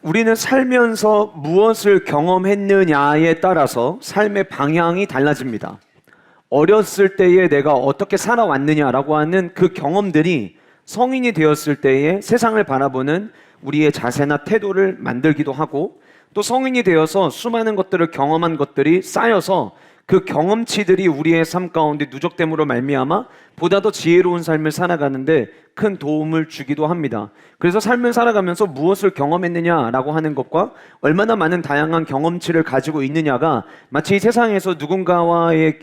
우리는 살면서 무엇을 경험했느냐에 따라서 삶의 방향이 달라집니다. 어렸을 때에 내가 어떻게 살아왔느냐라고 하는 그 경험들이 성인이 되었을 때에 세상을 바라보는 우리의 자세나 태도를 만들기도 하고, 또 성인이 되어서 수많은 것들을 경험한 것들이 쌓여서 그 경험치들이 우리의 삶 가운데 누적됨으로 말미암아 보다 더 지혜로운 삶을 살아가는데 큰 도움을 주기도 합니다. 그래서 삶을 살아가면서 무엇을 경험했느냐라고 하는 것과 얼마나 많은 다양한 경험치를 가지고 있느냐가 마치 이 세상에서 누군가와의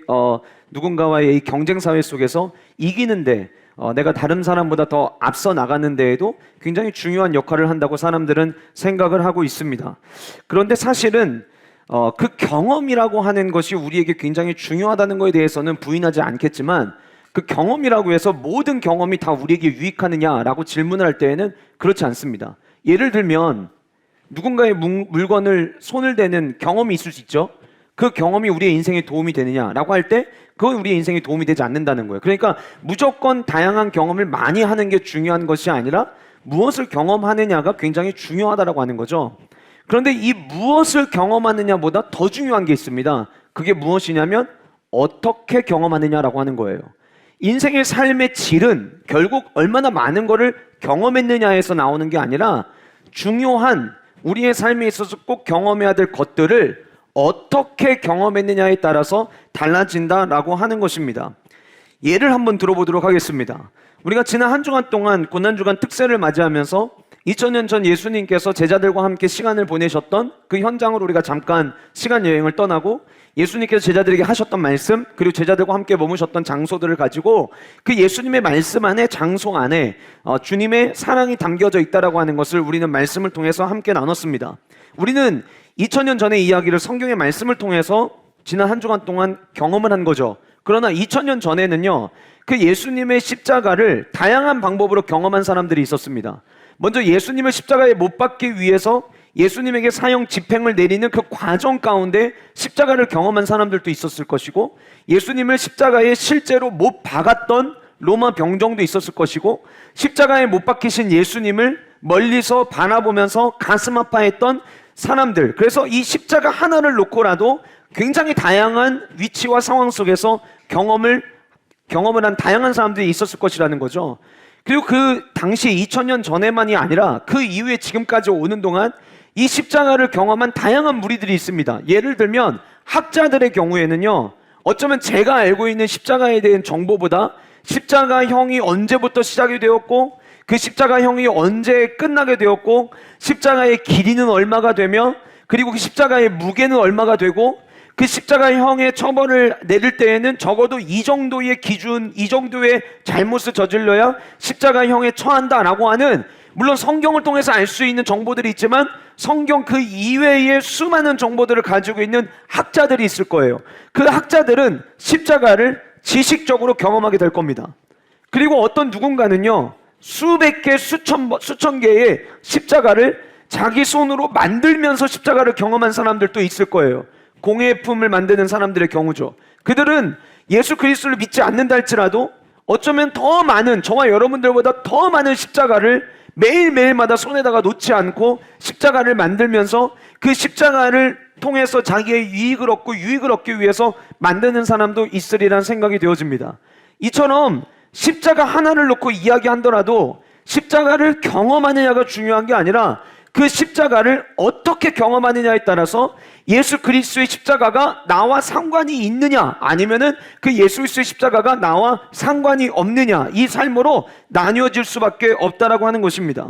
이 경쟁 사회 속에서 이기는데 내가 다른 사람보다 더 앞서 나가는 데에도 굉장히 중요한 역할을 한다고 사람들은 생각을 하고 있습니다. 그런데 사실은 그 경험이라고 하는 것이 우리에게 굉장히 중요하다는 것에 대해서는 부인하지 않겠지만, 그 경험이라고 해서 모든 경험이 다 우리에게 유익하느냐라고 질문을 할 때에는 그렇지 않습니다. 예를 들면 누군가의 물건을 손을 대는 경험이 있을 수 있죠. 그 경험이 우리의 인생에 도움이 되느냐라고 할 때 그건 우리의 인생에 도움이 되지 않는다는 거예요. 그러니까 무조건 다양한 경험을 많이 하는 게 중요한 것이 아니라 무엇을 경험하느냐가 굉장히 중요하다라고 하는 거죠. 그런데 이 무엇을 경험하느냐보다 더 중요한 게 있습니다. 그게 무엇이냐면 어떻게 경험하느냐라고 하는 거예요. 인생의 삶의 질은 결국 얼마나 많은 거를 경험했느냐에서 나오는 게 아니라 중요한 우리의 삶에 있어서 꼭 경험해야 될 것들을 어떻게 경험했느냐에 따라서 달라진다라고 하는 것입니다. 예를 한번 들어보도록 하겠습니다. 우리가 지난 한 주간 동안 고난주간 특세를 맞이하면서 2000년 전 예수님께서 제자들과 함께 시간을 보내셨던 그 현장으로 우리가 잠깐 시간 여행을 떠나고, 예수님께서 제자들에게 하셨던 말씀, 그리고 제자들과 함께 머무셨던 장소들을 가지고 그 예수님의 말씀 안에, 장소 안에 주님의 사랑이 담겨져 있다라고 하는 것을 우리는 말씀을 통해서 함께 나눴습니다. 우리는 2000년 전의 이야기를 성경의 말씀을 통해서 지난 한 주간 동안 경험을 한 거죠. 그러나 2000년 전에는요, 그 예수님의 십자가를 다양한 방법으로 경험한 사람들이 있었습니다. 먼저 예수님을 십자가에 못 박기 위해서 예수님에게 사형 집행을 내리는 그 과정 가운데 십자가를 경험한 사람들도 있었을 것이고, 예수님을 십자가에 실제로 못 박았던 로마 병정도 있었을 것이고, 십자가에 못 박히신 예수님을 멀리서 바라보면서 가슴 아파했던 사람들, 그래서 이 십자가 하나를 놓고라도 굉장히 다양한 위치와 상황 속에서 경험을 한 다양한 사람들이 있었을 것이라는 거죠. 그리고 그 당시 2000년 전에만이 아니라 그 이후에 지금까지 오는 동안 이 십자가를 경험한 다양한 무리들이 있습니다. 예를 들면 학자들의 경우에는요, 어쩌면 제가 알고 있는 십자가에 대한 정보보다 십자가형이 언제부터 시작이 되었고, 그 십자가형이 언제 끝나게 되었고, 십자가의 길이는 얼마가 되며, 그리고 그 십자가의 무게는 얼마가 되고, 그 십자가형의 처벌을 내릴 때에는 적어도 이 정도의 기준, 이 정도의 잘못을 저질러야 십자가형에 처한다라고 하는, 물론 성경을 통해서 알 수 있는 정보들이 있지만 성경 그 이외의 수많은 정보들을 가지고 있는 학자들이 있을 거예요. 그 학자들은 십자가를 지식적으로 경험하게 될 겁니다. 그리고 어떤 누군가는요, 수백 개, 수천 개의 십자가를 자기 손으로 만들면서 십자가를 경험한 사람들도 있을 거예요. 공예품을 만드는 사람들의 경우죠. 그들은 예수 그리스도를 믿지 않는다 할지라도 어쩌면 더 많은, 저와 여러분들보다 더 많은 십자가를 매일매일마다 손에다가 놓지 않고 십자가를 만들면서 그 십자가를 통해서 자기의 유익을 얻기 위해서 만드는 사람도 있으리란 생각이 되어집니다. 이처럼 십자가 하나를 놓고 이야기한더라도 십자가를 경험하느냐가 중요한 게 아니라 그 십자가를 어떻게 경험하느냐에 따라서 예수 그리스도의 십자가가 나와 상관이 있느냐, 아니면은 그 예수 그리스도의 십자가가 나와 상관이 없느냐, 이 삶으로 나뉘어질 수밖에 없다라고 하는 것입니다.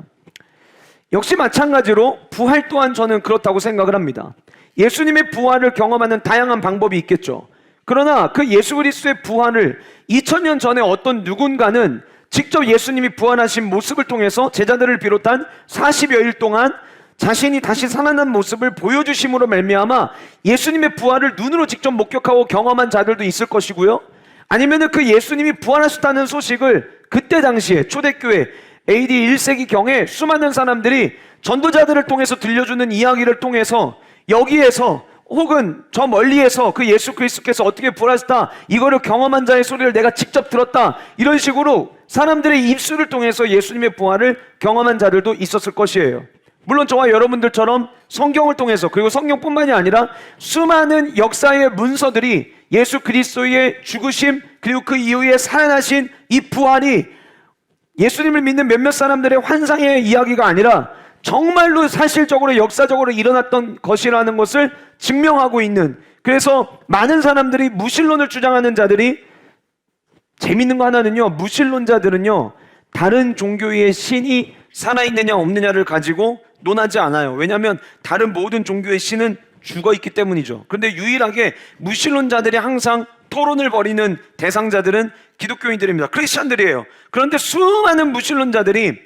역시 마찬가지로 부활 또한 저는 그렇다고 생각을 합니다. 예수님의 부활을 경험하는 다양한 방법이 있겠죠. 그러나 그 예수 그리스도의 부활을 2000년 전에 어떤 누군가는 직접 예수님이 부활하신 모습을 통해서 제자들을 비롯한 40여일 동안 자신이 다시 살아난 모습을 보여주심으로 말미암아 예수님의 부활을 눈으로 직접 목격하고 경험한 자들도 있을 것이고요, 아니면은 그 예수님이 부활하셨다는 소식을 그때 당시에 초대교회 AD 1세기경에 수많은 사람들이 전도자들을 통해서 들려주는 이야기를 통해서 여기에서 혹은 저 멀리에서 그 예수 그리스도께서 어떻게 부활하셨다, 이거를 경험한 자의 소리를 내가 직접 들었다, 이런 식으로 사람들의 입술을 통해서 예수님의 부활을 경험한 자들도 있었을 것이에요. 물론 저와 여러분들처럼 성경을 통해서, 그리고 성경뿐만이 아니라 수많은 역사의 문서들이 예수 그리스도의 죽으심, 그리고 그 이후에 살아나신 이 부활이 예수님을 믿는 몇몇 사람들의 환상의 이야기가 아니라 정말로 사실적으로 역사적으로 일어났던 것이라는 것을 증명하고 있는, 그래서 많은 사람들이 무신론을 주장하는 자들이, 재밌는 거 하나는요, 무신론자들은요 다른 종교의 신이 살아있느냐 없느냐를 가지고 논하지 않아요. 왜냐하면 다른 모든 종교의 신은 죽어있기 때문이죠. 그런데 유일하게 무신론자들이 항상 토론을 벌이는 대상자들은 기독교인들입니다. 크리스천들이에요. 그런데 수많은 무신론자들이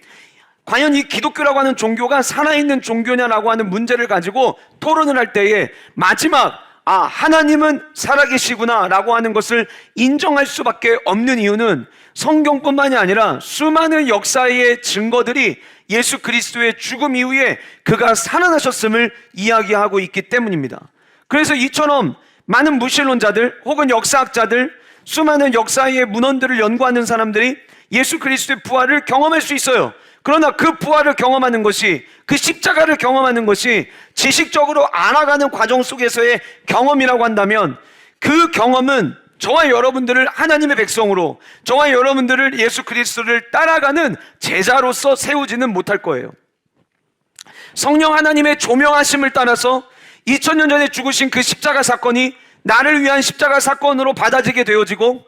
과연 이 기독교라고 하는 종교가 살아있는 종교냐라고 하는 문제를 가지고 토론을 할 때에 마지막 하나님은 살아계시구나 라고 하는 것을 인정할 수밖에 없는 이유는 성경뿐만이 아니라 수많은 역사의 증거들이 예수 그리스도의 죽음 이후에 그가 살아나셨음을 이야기하고 있기 때문입니다. 그래서 이처럼 많은 무신론자들 혹은 역사학자들, 수많은 역사의 문헌들을 연구하는 사람들이 예수 그리스도의 부활을 경험할 수 있어요. 그러나 그 부활을 경험하는 것이, 그 십자가를 경험하는 것이 지식적으로 알아가는 과정 속에서의 경험이라고 한다면, 그 경험은 저와 여러분들을 하나님의 백성으로, 저와 여러분들을 예수 그리스도를 따라가는 제자로서 세우지는 못할 거예요. 성령 하나님의 조명하심을 따라서 2000년 전에 죽으신 그 십자가 사건이 나를 위한 십자가 사건으로 받아지게 되어지고,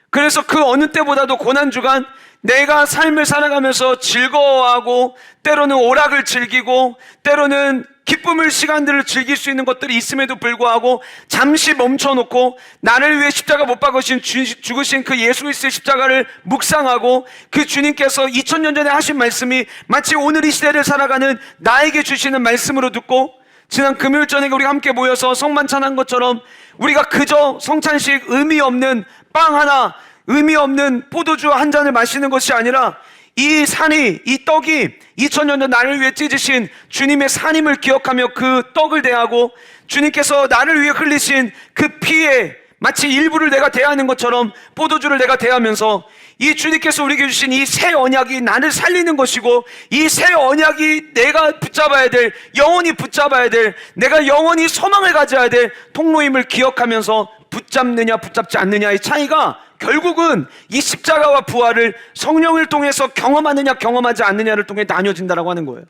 그래서 그 어느 때보다도 고난주간 내가 삶을 살아가면서 즐거워하고, 때로는 오락을 즐기고, 때로는 기쁨을, 시간들을 즐길 수 있는 것들이 있음에도 불구하고 잠시 멈춰놓고 나를 위해 십자가 못 박으신 죽으신 그 예수 그리스도의 십자가를 묵상하고, 그 주님께서 2000년 전에 하신 말씀이 마치 오늘 이 시대를 살아가는 나에게 주시는 말씀으로 듣고, 지난 금요일 저녁에 우리가 함께 모여서 성만찬한 것처럼 우리가 그저 성찬식 의미 없는 빵 하나, 의미 없는 포도주 한 잔을 마시는 것이 아니라 이 산이, 이 떡이 2000년 전 나를 위해 찢으신 주님의 산임을 기억하며 그 떡을 대하고, 주님께서 나를 위해 흘리신 그 피에 마치 일부를 내가 대하는 것처럼 포도주를 내가 대하면서, 이 주님께서 우리에게 주신 이 새 언약이 나를 살리는 것이고, 이 새 언약이 내가 붙잡아야 될, 영원히 붙잡아야 될, 내가 영원히 소망을 가져야 될 통로임을 기억하면서 붙잡느냐 붙잡지 않느냐의 차이가 결국은 이 십자가와 부활을 성령을 통해서 경험하느냐 경험하지 않느냐를 통해 나뉘어진다라고 하는 거예요.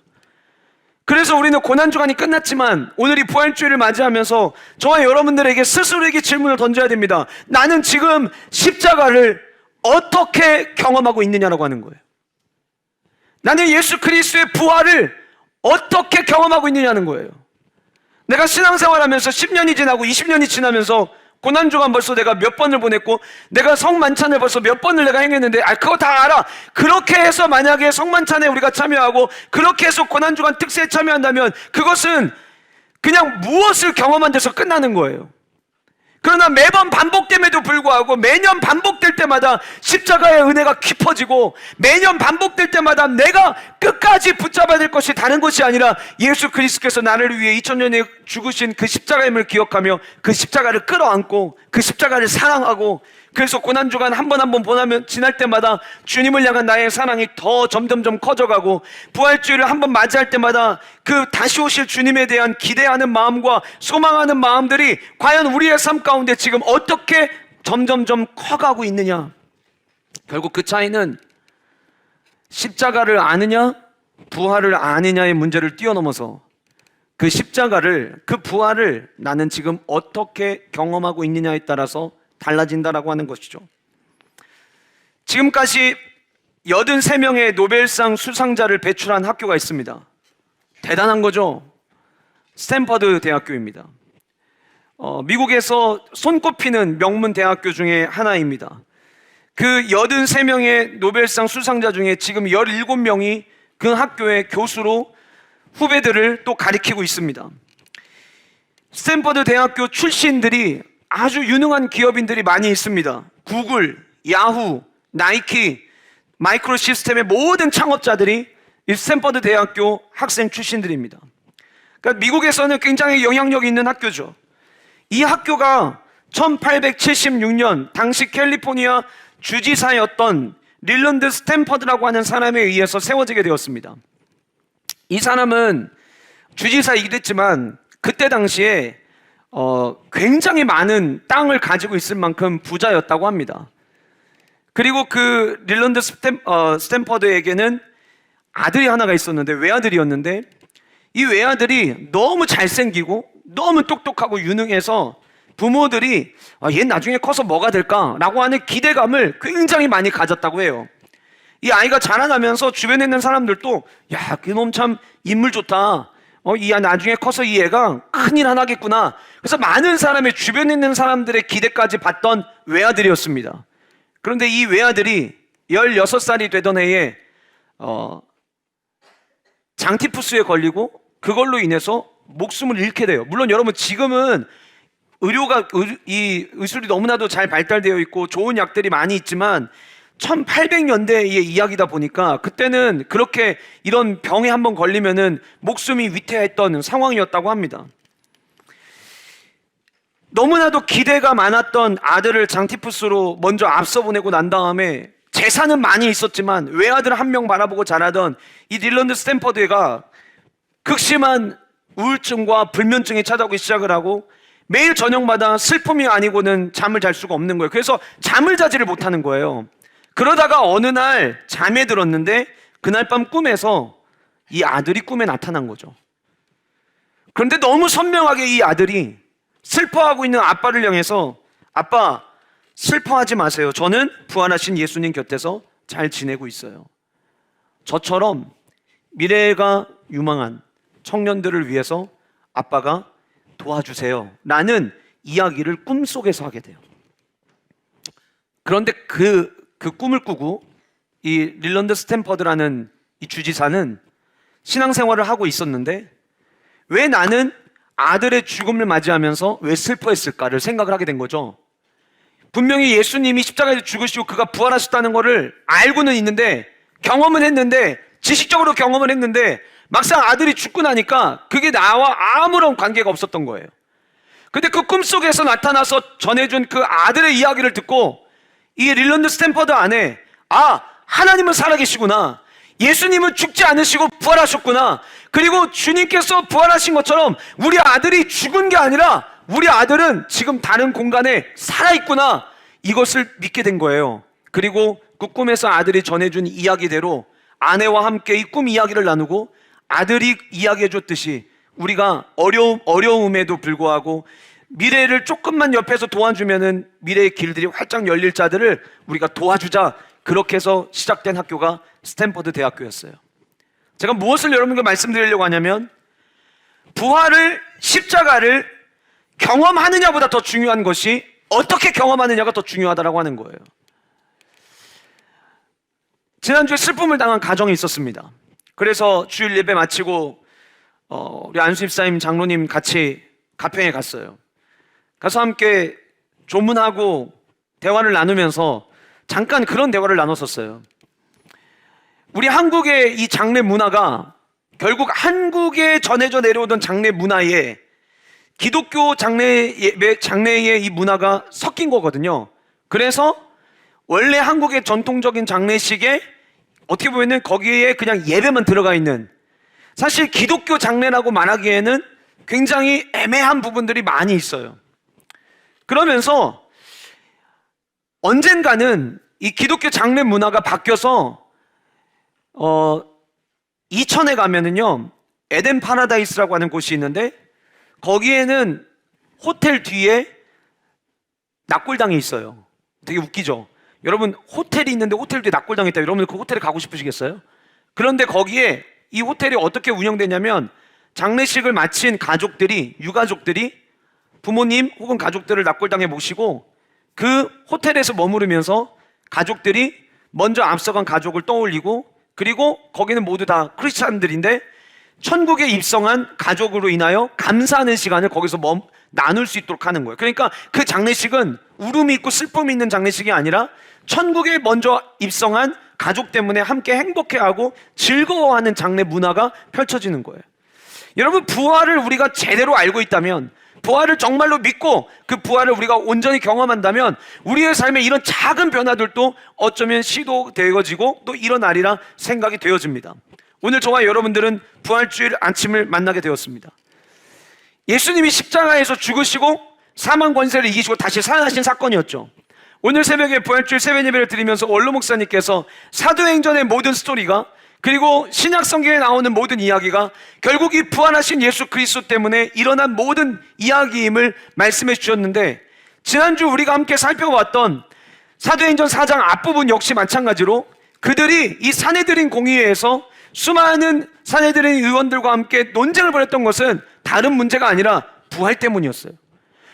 그래서 우리는 고난주간이 끝났지만 오늘 이 부활주일을 맞이하면서 저와 여러분들에게 스스로에게 질문을 던져야 됩니다. 나는 지금 십자가를 어떻게 경험하고 있느냐라고 하는 거예요. 나는 예수 그리스도의 부활을 어떻게 경험하고 있느냐는 거예요. 내가 신앙생활하면서 10년이 지나고 20년이 지나면서 고난주간 벌써 내가 몇 번을 보냈고, 내가 성만찬을 벌써 몇 번을 내가 행했는데, 그거 다 알아. 그렇게 해서 만약에 성만찬에 우리가 참여하고, 그렇게 해서 고난주간 특세에 참여한다면 그것은 그냥 무엇을 경험한 데서 끝나는 거예요. 그러나 매번 반복됨에도 불구하고, 매년 반복될 때마다 십자가의 은혜가 깊어지고, 매년 반복될 때마다 내가 끝까지 붙잡아야 될 것이 다른 것이 아니라 예수 그리스도께서 나를 위해 2000년에 죽으신 그 십자가임을 기억하며 그 십자가를 끌어안고 그 십자가를 사랑하고, 그래서 고난주간 한 번 한 번 보내면 지날 때마다 주님을 향한 나의 사랑이 더 점점점 커져가고, 부활주일을 한 번 맞이할 때마다 그 다시 오실 주님에 대한 기대하는 마음과 소망하는 마음들이 과연 우리의 삶 가운데 지금 어떻게 점점점 커가고 있느냐. 결국 그 차이는 십자가를 아느냐 부활을 아느냐의 문제를 뛰어넘어서 그 십자가를, 그 부활을 나는 지금 어떻게 경험하고 있느냐에 따라서 달라진다라고 하는 것이죠. 지금까지 83명의 노벨상 수상자를 배출한 학교가 있습니다. 대단한 거죠. 스탠퍼드 대학교입니다. 미국에서 손꼽히는 명문 대학교 중에 하나입니다. 그 83명의 노벨상 수상자 중에 지금 17명이 그 학교의 교수로 후배들을 또 가리키고 있습니다. 스탠퍼드 대학교 출신들이 아주 유능한 기업인들이 많이 있습니다. 구글, 야후, 나이키, 마이크로 시스템의 모든 창업자들이 이 스탠퍼드 대학교 학생 출신들입니다. 그러니까 미국에서는 굉장히 영향력 있는 학교죠. 이 학교가 1876년 당시 캘리포니아 주지사였던 릴런드 스탠퍼드라고 하는 사람에 의해서 세워지게 되었습니다. 이 사람은 주지사이기도 했지만 그때 당시에 굉장히 많은 땅을 가지고 있을 만큼 부자였다고 합니다. 그리고 그 릴런드 스탠퍼드에게는 아들이 하나가 있었는데, 외아들이었는데, 이 외아들이 너무 잘생기고 너무 똑똑하고 유능해서 부모들이 얘 나중에 커서 뭐가 될까라고 하는 기대감을 굉장히 많이 가졌다고 해요. 이 아이가 자라나면서 주변에 있는 사람들도 야, 그놈 참 인물 좋다. 이 나중에 커서 이 애가 큰일 하나 하겠구나. 그래서 많은 사람의 주변에 있는 사람들의 기대까지 받던 외아들이었습니다. 그런데 이 외아들이 16살이 되던 해에 장티푸스에 걸리고 그걸로 인해서 목숨을 잃게 돼요. 물론 여러분 지금은 의술이 너무나도 잘 발달되어 있고 좋은 약들이 많이 있지만 1800년대의 이야기다 보니까 그때는 그렇게 이런 병에 한번 걸리면은 목숨이 위태했던 상황이었다고 합니다. 너무나도 기대가 많았던 아들을 장티푸스로 먼저 앞서 보내고 난 다음에 재산은 많이 있었지만 외아들 한 명 바라보고 자라던 이 릴런드 스탠퍼드가 극심한 우울증과 불면증이 찾아오기 시작을 하고 매일 저녁마다 슬픔이 아니고는 잠을 잘 수가 없는 거예요. 그래서 잠을 자지를 못하는 거예요. 그러다가 어느 날 잠에 들었는데 그날 밤 꿈에서 이 아들이 꿈에 나타난 거죠. 그런데 너무 선명하게 이 아들이 슬퍼하고 있는 아빠를 향해서 아빠, 슬퍼하지 마세요. 저는 부활하신 예수님 곁에서 잘 지내고 있어요. 저처럼 미래가 유망한 청년들을 위해서 아빠가 도와주세요 라는 이야기를 꿈속에서 하게 돼요. 그런데 그 꿈을 꾸고 이 릴런드 스탠퍼드라는 이 주지사는 신앙생활을 하고 있었는데 왜 나는 아들의 죽음을 맞이하면서 왜 슬퍼했을까를 생각을 하게 된 거죠. 분명히 예수님이 십자가에서 죽으시고 그가 부활하셨다는 것을 알고는 있는데, 경험은 했는데, 지식적으로 경험을 했는데 막상 아들이 죽고 나니까 그게 나와 아무런 관계가 없었던 거예요. 근데 그 꿈속에서 나타나서 전해준 그 아들의 이야기를 듣고 이 릴런드 스탠퍼드 안에 하나님은 살아계시구나, 예수님은 죽지 않으시고 부활하셨구나, 그리고 주님께서 부활하신 것처럼 우리 아들이 죽은 게 아니라 우리 아들은 지금 다른 공간에 살아있구나, 이것을 믿게 된 거예요. 그리고 그 꿈에서 아들이 전해준 이야기대로 아내와 함께 이 꿈 이야기를 나누고 아들이 이야기해 줬듯이 우리가 어려움에도 불구하고 미래를 조금만 옆에서 도와주면은 미래의 길들이 활짝 열릴 자들을 우리가 도와주자, 그렇게 해서 시작된 학교가 스탠퍼드 대학교였어요. 제가 무엇을 여러분께 말씀드리려고 하냐면 부활을, 십자가를 경험하느냐보다 더 중요한 것이 어떻게 경험하느냐가 더 중요하다라고 하는 거예요. 지난주에 슬픔을 당한 가정이 있었습니다. 그래서 주일 예배 마치고 우리 안수 집사님, 장로님 같이 가평에 갔어요. 가서 함께 조문하고 대화를 나누면서 잠깐 그런 대화를 나눴었어요. 우리 한국의 이 장례 문화가 결국 한국에 전해져 내려오던 장례 문화에 기독교 장례의 이 문화가 섞인 거거든요. 그래서 원래 한국의 전통적인 장례식에 어떻게 보면은 거기에 그냥 예배만 들어가 있는, 사실 기독교 장례라고 말하기에는 굉장히 애매한 부분들이 많이 있어요. 그러면서 언젠가는 이 기독교 장례 문화가 바뀌어서 이천에 가면은요 에덴 파라다이스라고 하는 곳이 있는데 거기에는 호텔 뒤에 낙골당이 있어요. 되게 웃기죠? 여러분, 호텔이 있는데 호텔 뒤에 낙골당이 있다. 여러분 그 호텔에 가고 싶으시겠어요? 그런데 거기에 이 호텔이 어떻게 운영되냐면 장례식을 마친 가족들이, 유가족들이 부모님 혹은 가족들을 낙골당에 모시고 그 호텔에서 머무르면서 가족들이 먼저 앞서간 가족을 떠올리고, 그리고 거기는 모두 다 크리스찬들인데 천국에 입성한 가족으로 인하여 감사하는 시간을 거기서 나눌 수 있도록 하는 거예요. 그러니까 그 장례식은 울음이 있고 슬픔이 있는 장례식이 아니라 천국에 먼저 입성한 가족 때문에 함께 행복해하고 즐거워하는 장례 문화가 펼쳐지는 거예요. 여러분, 부활을 우리가 제대로 알고 있다면, 부활을 정말로 믿고 그 부활을 우리가 온전히 경험한다면 우리의 삶에 이런 작은 변화들도 어쩌면 시도되어지고 또 일어나리라 생각이 되어집니다. 오늘 저와 여러분들은 부활주일 아침을 만나게 되었습니다. 예수님이 십자가에서 죽으시고 사망 권세를 이기시고 다시 살아나신 사건이었죠. 오늘 새벽에 부활주일 새벽 예배를 드리면서 원로 목사님께서 사도행전의 모든 스토리가, 그리고 신약 성경에 나오는 모든 이야기가 결국 이 부활하신 예수 그리스도 때문에 일어난 모든 이야기임을 말씀해 주셨는데, 지난주 우리가 함께 살펴봤던 사도행전 4장 앞부분 역시 마찬가지로 그들이 이 사내들인 공의회에서 수많은 사내들인 의원들과 함께 논쟁을 벌였던 것은 다른 문제가 아니라 부활 때문이었어요.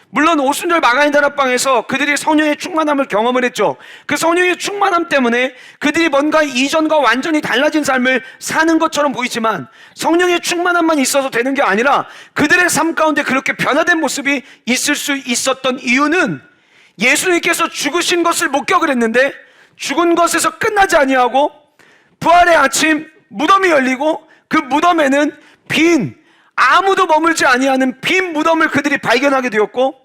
물론 오순절 마가인 다락방에서 그들이 성령의 충만함을 경험을 했죠. 그 성령의 충만함 때문에 그들이 뭔가 이전과 완전히 달라진 삶을 사는 것처럼 보이지만, 성령의 충만함만 있어서 되는 게 아니라 그들의 삶 가운데 그렇게 변화된 모습이 있을 수 있었던 이유는 예수님께서 죽으신 것을 목격을 했는데 죽은 것에서 끝나지 아니하고 부활의 아침 무덤이 열리고 그 무덤에는 빈, 아무도 머물지 아니하는 빈 무덤을 그들이 발견하게 되었고,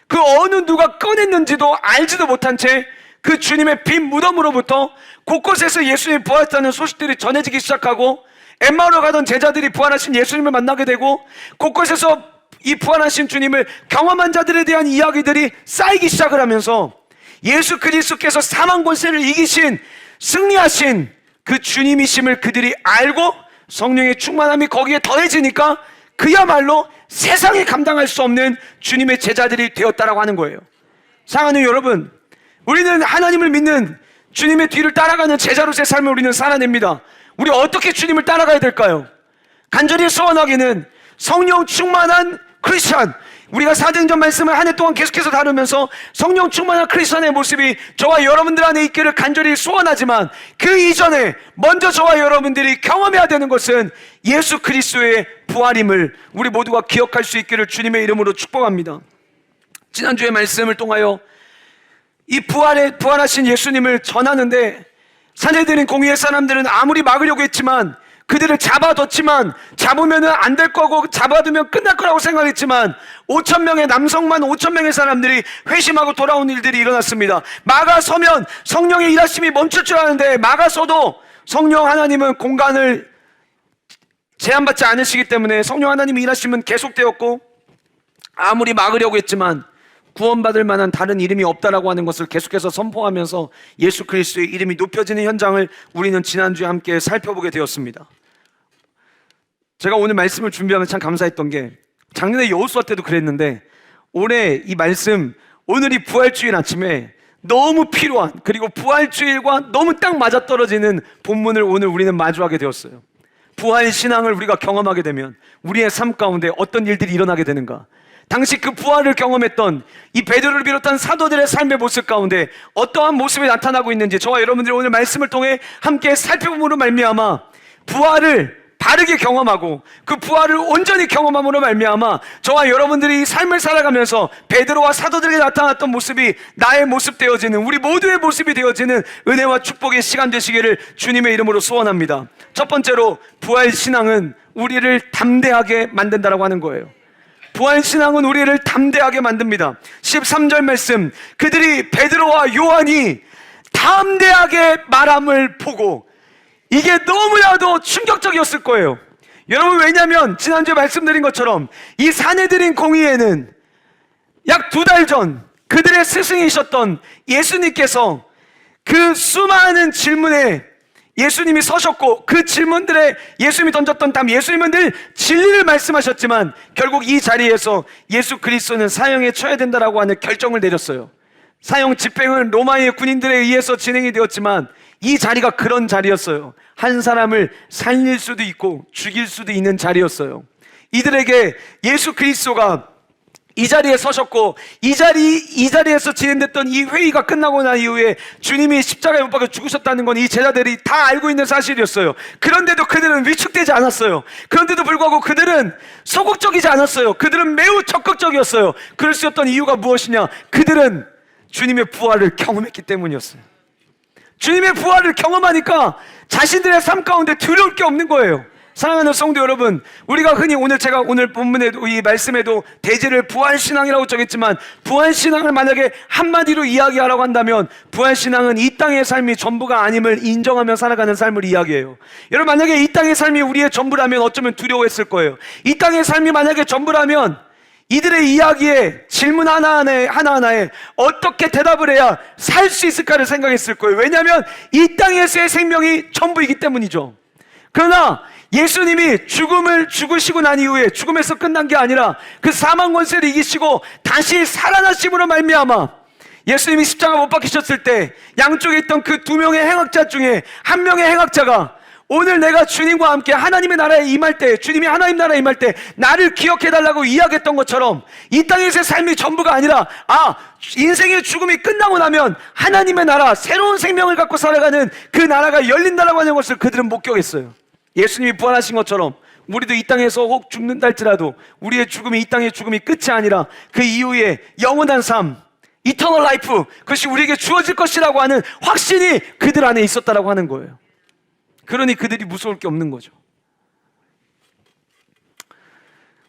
그 어느 누가 꺼냈는지도 알지도 못한 채 그 주님의 빈 무덤으로부터 곳곳에서 예수님이 부활했다는 소식들이 전해지기 시작하고, 엠마오로 가던 제자들이 부활하신 예수님을 만나게 되고, 곳곳에서 이 부활하신 주님을 경험한 자들에 대한 이야기들이 쌓이기 시작을 하면서 예수 그리스도께서 사망 권세를 이기신, 승리하신 그 주님이심을 그들이 알고 성령의 충만함이 거기에 더해지니까 그야말로 세상에 감당할 수 없는 주님의 제자들이 되었다라고 하는 거예요. 사랑하는 여러분, 우리는 하나님을 믿는 주님의 뒤를 따라가는 제자로서의 삶을 우리는 살아냅니다. 우리 어떻게 주님을 따라가야 될까요? 간절히 소원하기는 성령 충만한 크리스찬, 우리가 사도행전 말씀을 한 해 동안 계속해서 다루면서 성령 충만한 크리스찬의 모습이 저와 여러분들 안에 있기를 간절히 소원하지만, 그 이전에 먼저 저와 여러분들이 경험해야 되는 것은 예수 그리스도의 부활임을 우리 모두가 기억할 수 있기를 주님의 이름으로 축복합니다. 지난주의 말씀을 통하여 이 부활하신 예수님을 전하는데, 사내들인 공의의 사람들은 아무리 막으려고 했지만, 그들을 잡아뒀지만 잡으면 안 될 거고 잡아두면 끝날 거라고 생각했지만 5,000명의 남성만 5,000명의 사람들이 회심하고 돌아온 일들이 일어났습니다. 막아서면 성령의 일하심이 멈출 줄 아는데, 막아서도 성령 하나님은 공간을 제한받지 않으시기 때문에 성령 하나님의 일하심은 계속되었고, 아무리 막으려고 했지만 구원받을 만한 다른 이름이 없다라고 하는 것을 계속해서 선포하면서 예수 그리스도의 이름이 높여지는 현장을 우리는 지난주에 함께 살펴보게 되었습니다. 제가 오늘 말씀을 준비하면서 참 감사했던 게, 작년에 여호수아 때도 그랬는데 올해 이 말씀, 오늘이 부활주일 아침에 너무 필요한, 그리고 부활주일과 너무 딱 맞아떨어지는 본문을 오늘 우리는 마주하게 되었어요. 부활 신앙을 우리가 경험하게 되면 우리의 삶 가운데 어떤 일들이 일어나게 되는가, 당시 그 부활을 경험했던 이 베드로를 비롯한 사도들의 삶의 모습 가운데 어떠한 모습이 나타나고 있는지 저와 여러분들이 오늘 말씀을 통해 함께 살펴봄으로 말미암아 부활을 바르게 경험하고 그 부활을 온전히 경험함으로 말미암아 저와 여러분들이 이 삶을 살아가면서 베드로와 사도들에게 나타났던 모습이 나의 모습 되어지는, 우리 모두의 모습이 되어지는 은혜와 축복의 시간 되시기를 주님의 이름으로 소원합니다. 첫 번째로, 부활 신앙은 우리를 담대하게 만든다라고 하는 거예요. 부활 신앙은 우리를 담대하게 만듭니다. 13절 말씀, 그들이 베드로와 요한이 담대하게 말함을 보고, 이게 너무나도 충격적이었을 거예요. 여러분, 왜냐하면 지난주에 말씀드린 것처럼 이 사내들인 공의회는 약 2달 전 그들의 스승이셨던 예수님께서 그 수많은 질문에 예수님이 서셨고, 그 질문들에 예수님이 던졌던 답, 예수님은 늘 진리를 말씀하셨지만 결국 이 자리에서 예수 그리스도는 사형에 쳐야 된다라고 하는 결정을 내렸어요. 사형 집행은 로마의 군인들에 의해서 진행이 되었지만 이 자리가 그런 자리였어요. 한 사람을 살릴 수도 있고 죽일 수도 있는 자리였어요. 이들에게 예수 그리스도가 이 자리에 서셨고, 이 자리에서 진행됐던 이 회의가 끝나고 난 이후에 주님이 십자가에 못 박혀 죽으셨다는 건 이 제자들이 다 알고 있는 사실이었어요. 그런데도 그들은 위축되지 않았어요. 그런데도 불구하고 그들은 소극적이지 않았어요. 그들은 매우 적극적이었어요. 그럴 수 있었던 이유가 무엇이냐? 그들은 주님의 부활을 경험했기 때문이었어요. 주님의 부활을 경험하니까 자신들의 삶 가운데 두려울 게 없는 거예요. 사랑하는 성도 여러분, 우리가 흔히 제가 오늘 본문에도 이 말씀에도 대제를 부활신앙이라고 정했지만, 부활신앙을 만약에 한마디로 이야기하라고 한다면 부활신앙은 이 땅의 삶이 전부가 아님을 인정하며 살아가는 삶을 이야기해요. 여러분, 만약에 이 땅의 삶이 우리의 전부라면 어쩌면 두려워했을 거예요. 이 땅의 삶이 만약에 전부라면 이들의 이야기에 질문 하나하나에 어떻게 대답을 해야 살 수 있을까를 생각했을 거예요. 왜냐하면 이 땅에서의 생명이 전부이기 때문이죠. 그러나 예수님이 죽음을 죽으시고 난 이후에 죽음에서 끝난 게 아니라 그 사망 권세를 이기시고 다시 살아나심으로 말미암아 예수님이 십자가 못 박히셨을 때 양쪽에 있던 그 두 명의 행악자 중에 한 명의 행악자가 오늘 내가 주님과 함께 하나님의 나라에 임할 때, 주님이 하나님 나라에 임할 때 나를 기억해달라고 이야기했던 것처럼 이 땅에서의 삶이 전부가 아니라 인생의 죽음이 끝나고 나면 하나님의 나라, 새로운 생명을 갖고 살아가는 그 나라가 열린다라고 하는 것을 그들은 목격했어요. 예수님이 부활하신 것처럼 우리도 이 땅에서 혹 죽는다 할지라도 우리의 죽음이 이 땅의 죽음이 끝이 아니라 그 이후에 영원한 삶, 이터널 라이프, 그것이 우리에게 주어질 것이라고 하는 확신이 그들 안에 있었다라고 하는 거예요. 그러니 그들이 무서울 게 없는 거죠.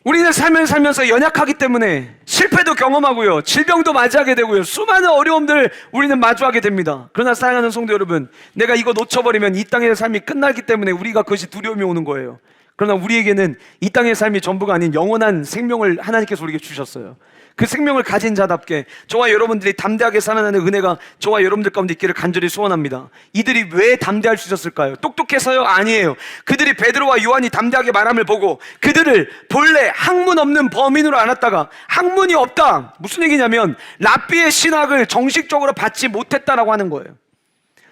우리는 삶을 살면서 연약하기 때문에 실패도 경험하고요, 질병도 맞이하게 되고요, 수많은 어려움들을 우리는 마주하게 됩니다. 그러나 사랑하는 성도 여러분, 내가 이거 놓쳐버리면 이 땅의 삶이 끝나기 때문에 우리가 그것이 두려움이 오는 거예요. 그러나 우리에게는 이 땅의 삶이 전부가 아닌 영원한 생명을 하나님께서 우리에게 주셨어요. 그 생명을 가진 자답게 저와 여러분들이 담대하게 살아나는 은혜가 저와 여러분들 가운데 있기를 간절히 소원합니다. 이들이 왜 담대할 수 있었을까요? 똑똑해서요? 아니에요. 그들이 베드로와 요한이 담대하게 말함을 보고 그들을 본래 학문 없는 범인으로 알았다가 학문이 없다, 무슨 얘기냐면 랍비의 신학을 정식적으로 받지 못했다라고 하는 거예요.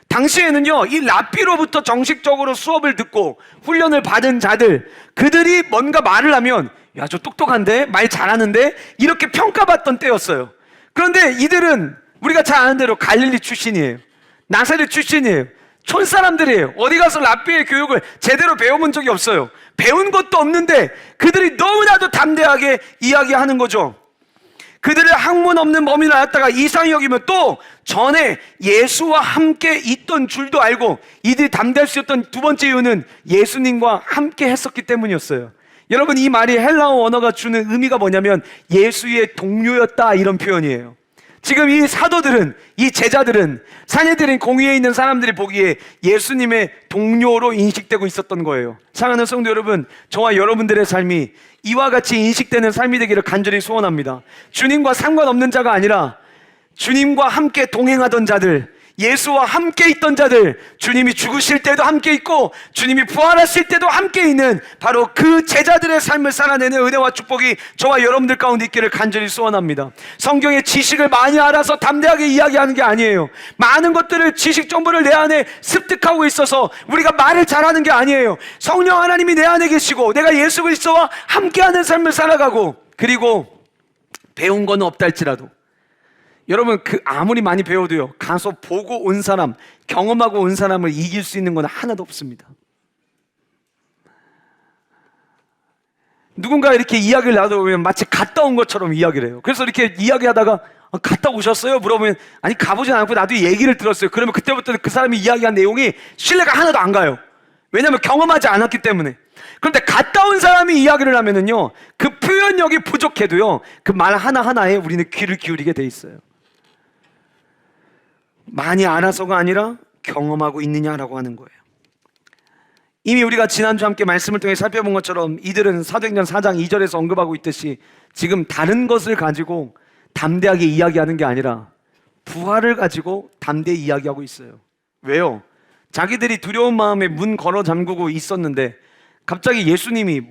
당시에는요, 이 랍비로부터 정식적으로 수업을 듣고 훈련을 받은 자들, 그들이 뭔가 말을 하면 야, 저 똑똑한데? 말 잘하는데? 이렇게 평가받던 때였어요. 그런데 이들은 우리가 잘 아는 대로 갈릴리 출신이에요. 나사렛 출신이에요. 촌사람들이에요. 어디 가서 랍비의 교육을 제대로 배워본 적이 없어요. 배운 것도 없는데 그들이 너무나도 담대하게 이야기하는 거죠. 그들의 학문 없는 범인을 알았다가 이상히 여기면 또 전에 예수와 함께 있던 줄도 알고, 이들이 담대할 수 있었던 두 번째 이유는 예수님과 함께 했었기 때문이었어요. 여러분, 이 말이 헬라어 언어가 주는 의미가 뭐냐면 예수의 동료였다, 이런 표현이에요. 지금 이 사도들은, 이 제자들은, 사내들인 공의에 있는 사람들이 보기에 예수님의 동료로 인식되고 있었던 거예요. 사랑하는 성도 여러분, 저와 여러분들의 삶이 이와 같이 인식되는 삶이 되기를 간절히 소원합니다. 주님과 상관없는 자가 아니라 주님과 함께 동행하던 자들, 예수와 함께 있던 자들, 주님이 죽으실 때도 함께 있고 주님이 부활하실 때도 함께 있는 바로 그 제자들의 삶을 살아내는 은혜와 축복이 저와 여러분들 가운데 있기를 간절히 소원합니다. 성경의 지식을 많이 알아서 담대하게 이야기하는 게 아니에요. 많은 것들을, 지식 정보를 내 안에 습득하고 있어서 우리가 말을 잘하는 게 아니에요. 성령 하나님이 내 안에 계시고 내가 예수 그리스도와 함께하는 삶을 살아가고, 그리고 배운 건 없다 할지라도 여러분, 아무리 많이 배워도요, 가서 보고 온 사람, 경험하고 온 사람을 이길 수 있는 건 하나도 없습니다. 누군가 이렇게 이야기를 나눠보면 마치 갔다 온 것처럼 이야기를 해요. 그래서 이렇게 이야기하다가 갔다 오셨어요? 물어보면 아니, 가보진 않고 나도 얘기를 들었어요. 그러면 그때부터 그 사람이 이야기한 내용이 신뢰가 하나도 안 가요. 왜냐하면 경험하지 않았기 때문에. 그런데 갔다 온 사람이 이야기를 하면은요, 그 표현력이 부족해도요, 그 말 하나하나에 우리는 귀를 기울이게 돼 있어요. 많이 알아서가 아니라 경험하고 있느냐라고 하는 거예요. 이미 우리가 지난주 함께 말씀을 통해 살펴본 것처럼 이들은 사도행전 4장 2절에서 언급하고 있듯이 지금 다른 것을 가지고 담대하게 이야기하는 게 아니라 부활을 가지고 담대히 이야기하고 있어요. 왜요? 자기들이 두려운 마음에 문 걸어 잠그고 있었는데 갑자기 예수님이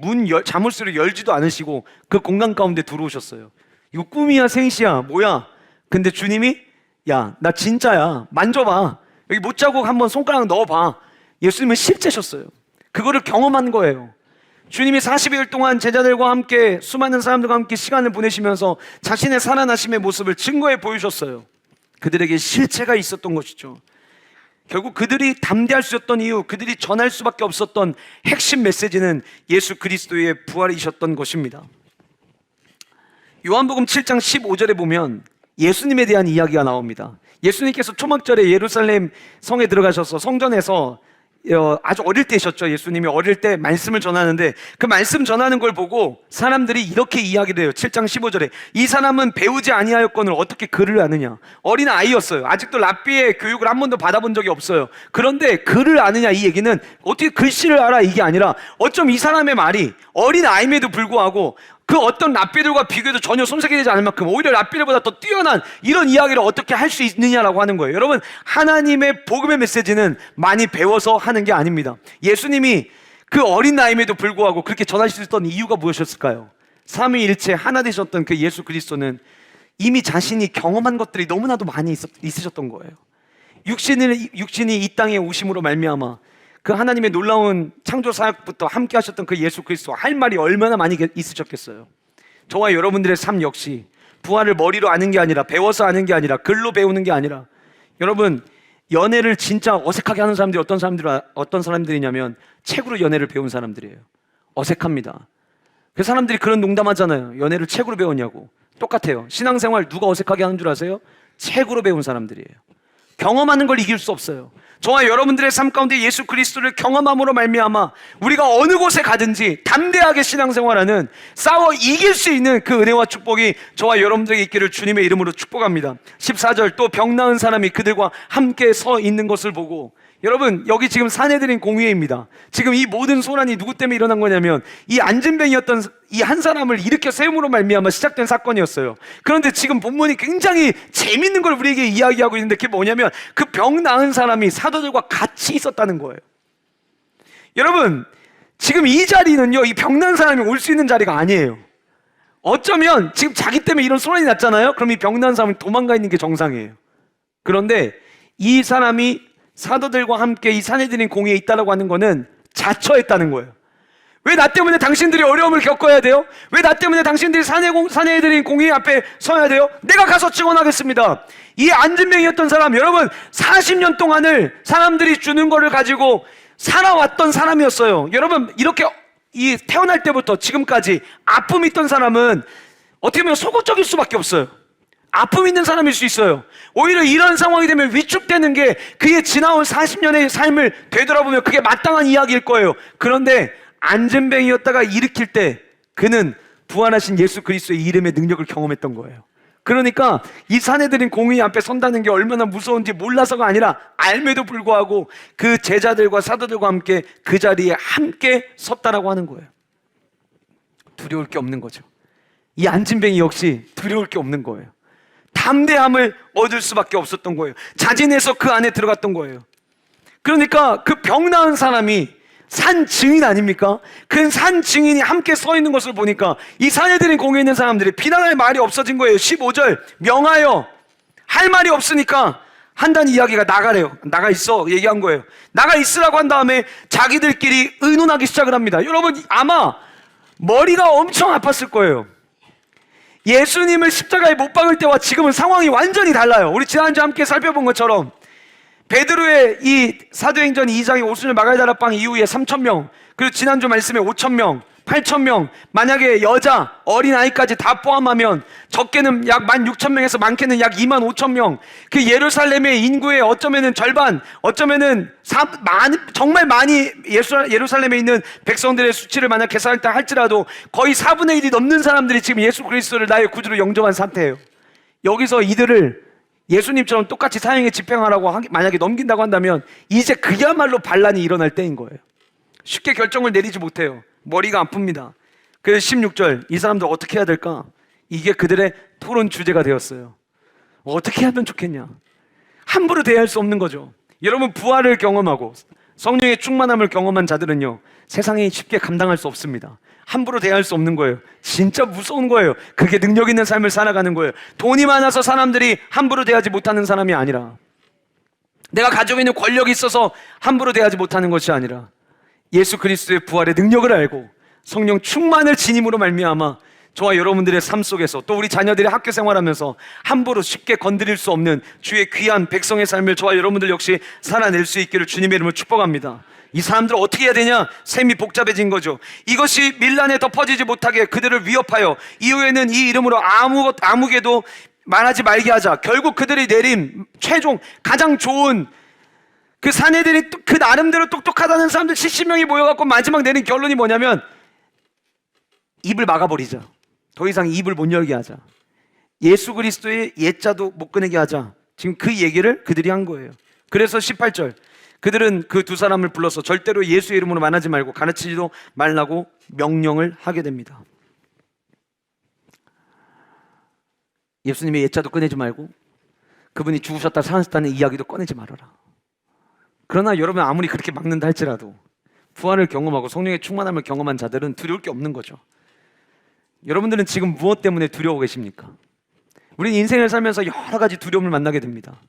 자물쇠를 열지도 않으시고 그 공간 가운데 들어오셨어요. 이거 꿈이야 생시야 뭐야? 근데 주님이 야, 나 진짜야, 만져봐, 여기 못자국 한번 손가락 넣어봐. 예수님은 실제셨어요. 그거를 경험한 거예요. 주님이 40일 동안 제자들과 함께, 수많은 사람들과 함께 시간을 보내시면서 자신의 살아나심의 모습을 증거해 보여주셨어요. 그들에게 실체가 있었던 것이죠. 결국 그들이 담대할 수 있었던 이유, 그들이 전할 수밖에 없었던 핵심 메시지는 예수 그리스도의 부활이셨던 것입니다. 요한복음 7장 15절에 보면 예수님에 대한 이야기가 나옵니다. 예수님께서 초막절에 예루살렘 성에 들어가셔서 성전에서 아주 어릴 때셨죠. 예수님이 어릴 때 말씀을 전하는데 그 말씀 전하는 걸 보고 사람들이 이렇게 이야기를 해요. 7장 15절에 이 사람은 배우지 아니하였거늘 어떻게 글을 아느냐. 어린 아이였어요. 아직도 랍비의 교육을 한 번도 받아본 적이 없어요. 그런데 글을 아느냐 이 얘기는 어떻게 글씨를 알아 이게 아니라 어쩜 이 사람의 말이 어린 아임에도 불구하고 그 어떤 랍비들과 비교해도 전혀 손색이 되지 않을 만큼 오히려 랍비들보다 더 뛰어난 이런 이야기를 어떻게 할 수 있느냐라고 하는 거예요. 여러분, 하나님의 복음의 메시지는 많이 배워서 하는 게 아닙니다. 예수님이 그 어린 나이임에도 불구하고 그렇게 전하실 수 있었던 이유가 무엇이었을까요? 삼위일체 하나 되셨던 그 예수 그리스도는 이미 자신이 경험한 것들이 너무나도 많이 있으셨던 거예요. 육신이 이 땅에 오심으로 말미암아 그 하나님의 놀라운 창조 사역부터 함께 하셨던 그 예수 그리스도 할 말이 얼마나 많이 있으셨겠어요. 저와 여러분들의 삶 역시 부활을 머리로 아는 게 아니라 배워서 아는 게 아니라 글로 배우는 게 아니라 여러분 연애를 진짜 어색하게 하는 사람들이 어떤 사람들이냐면 책으로 연애를 배운 사람들이에요. 어색합니다. 그 사람들이 그런 농담하잖아요. 연애를 책으로 배웠냐고. 똑같아요. 신앙생활 누가 어색하게 하는 줄 아세요? 책으로 배운 사람들이에요. 경험하는 걸 이길 수 없어요. 저와 여러분들의 삶 가운데 예수 그리스도를 경험함으로 말미암아 우리가 어느 곳에 가든지 담대하게 신앙생활하는 싸워 이길 수 있는 그 은혜와 축복이 저와 여러분들에게 있기를 주님의 이름으로 축복합니다. 14절 또 병 나은 사람이 그들과 함께 서 있는 것을 보고 여러분 여기 지금 사내들인 공회입니다. 지금 이 모든 소란이 누구 때문에 일어난 거냐면 이 안진뱅이였던 이 한 사람을 일으켜 세움으로 말미암아 시작된 사건이었어요. 그런데 지금 본문이 굉장히 재밌는 걸 우리에게 이야기하고 있는데 그게 뭐냐면 그 병 나은 사람이 사도들과 같이 있었다는 거예요. 여러분 지금 이 자리는요 이 병 나은 사람이 올 수 있는 자리가 아니에요. 어쩌면 지금 자기 때문에 이런 소란이 났잖아요. 그럼 이 병 나은 사람이 도망가 있는 게 정상이에요. 그런데 이 사람이 사도들과 함께 이 사내들인 공회에 있다라고 하는 거는 자처했다는 거예요. 왜 나 때문에 당신들이 어려움을 겪어야 돼요? 왜 나 때문에 당신들이 사내들인 공회 앞에 서야 돼요? 내가 가서 증언하겠습니다. 이 안진뱅이였던 사람 여러분 40년 동안을 사람들이 주는 거를 가지고 살아왔던 사람이었어요. 여러분 이렇게 이 태어날 때부터 지금까지 아픔이 있던 사람은 어떻게 보면 속옷적일 수밖에 없어요. 아픔 있는 사람일 수 있어요. 오히려 이런 상황이 되면 위축되는 게 그의 지나온 40년의 삶을 되돌아보면 그게 마땅한 이야기일 거예요. 그런데 안진뱅이였다가 일으킬 때 그는 부활하신 예수 그리스도의 이름의 능력을 경험했던 거예요. 그러니까 이 사내들인 공의 앞에 선다는 게 얼마나 무서운지 몰라서가 아니라 알매도 불구하고 그 제자들과 사도들과 함께 그 자리에 함께 섰다라고 하는 거예요. 두려울 게 없는 거죠. 이 안진뱅이 역시 두려울 게 없는 거예요. 담대함을 얻을 수밖에 없었던 거예요. 자진해서 그 안에 들어갔던 거예요. 그러니까 그 병 나은 사람이 산 증인 아닙니까? 그 산 증인이 함께 서 있는 것을 보니까 이 사내들인 공회에 있는 사람들이 비난할 말이 없어진 거예요. 15절 명하여 할 말이 없으니까 한다는 이야기가 나가래요. 나가 있어 얘기한 거예요. 나가 있으라고 한 다음에 자기들끼리 의논하기 시작을 합니다. 여러분 아마 머리가 엄청 아팠을 거예요. 예수님을 십자가에 못 박을 때와 지금은 상황이 완전히 달라요. 우리 지난주에 함께 살펴본 것처럼 베드로의 이 사도행전 2장의 오순절 마가다락방 이후에 3,000명 그리고 지난주 말씀에 5,000명 8,000명 만약에 여자 어린아이까지 다 포함하면 적게는 약 16,000명에서 많게는 약 25,000명 그 예루살렘의 인구의 어쩌면은 절반 어쩌면은 정말 많이 예루살렘에 있는 백성들의 수치를 만약 계산했다 할지라도 거의 4분의 1이 넘는 사람들이 지금 예수 그리스도를 나의 구주로 영접한 상태예요. 여기서 이들을 예수님처럼 똑같이 사형에 집행하라고 만약에 넘긴다고 한다면 이제 그야말로 반란이 일어날 때인 거예요. 쉽게 결정을 내리지 못해요. 머리가 아픕니다. 그래서 16절 이 사람들 어떻게 해야 될까? 이게 그들의 토론 주제가 되었어요. 어떻게 하면 좋겠냐? 함부로 대할 수 없는 거죠. 여러분 부활을 경험하고 성령의 충만함을 경험한 자들은요 세상에 쉽게 감당할 수 없습니다. 함부로 대할 수 없는 거예요. 진짜 무서운 거예요. 그게 능력 있는 삶을 살아가는 거예요. 돈이 많아서 사람들이 함부로 대하지 못하는 사람이 아니라 내가 가지고 있는 권력이 있어서 함부로 대하지 못하는 것이 아니라 예수 그리스도의 부활의 능력을 알고 성령 충만을 지님으로 말미암아 저와 여러분들의 삶 속에서 또 우리 자녀들의 학교 생활하면서 함부로 쉽게 건드릴 수 없는 주의 귀한 백성의 삶을 저와 여러분들 역시 살아낼 수 있기를 주님의 이름으로 축복합니다. 이 사람들 어떻게 해야 되냐? 셈이 복잡해진 거죠. 이것이 밀란에 덮어지지 못하게 그들을 위협하여 이후에는 이 이름으로 아무개도 말하지 말게 하자. 결국 그들이 내린 최종 가장 좋은 그 사내들이 그 나름대로 똑똑하다는 사람들 70명이 모여갖고 마지막 내린 결론이 뭐냐면 입을 막아버리자. 더 이상 입을 못 열게 하자. 예수 그리스도의 옛자도 못 꺼내게 하자. 지금 그 얘기를 그들이 한 거예요. 그래서 18절 그들은 그 두 사람을 불러서 절대로 예수의 이름으로 만나지 말고 가르치지도 말라고 명령을 하게 됩니다. 예수님의 옛자도 꺼내지 말고 그분이 죽으셨다 살아났다는 이야기도 꺼내지 말아라. 그러나 여러분 아무리 그렇게 막는다 할지라도 부활을 경험하고 성령의 충만함을 경험한 자들은 두려울 게 없는 거죠. 여러분들은 지금 무엇 때문에 두려워 계십니까? 우리는 인생을 살면서 여러 가지 두려움을 만나게 됩니다.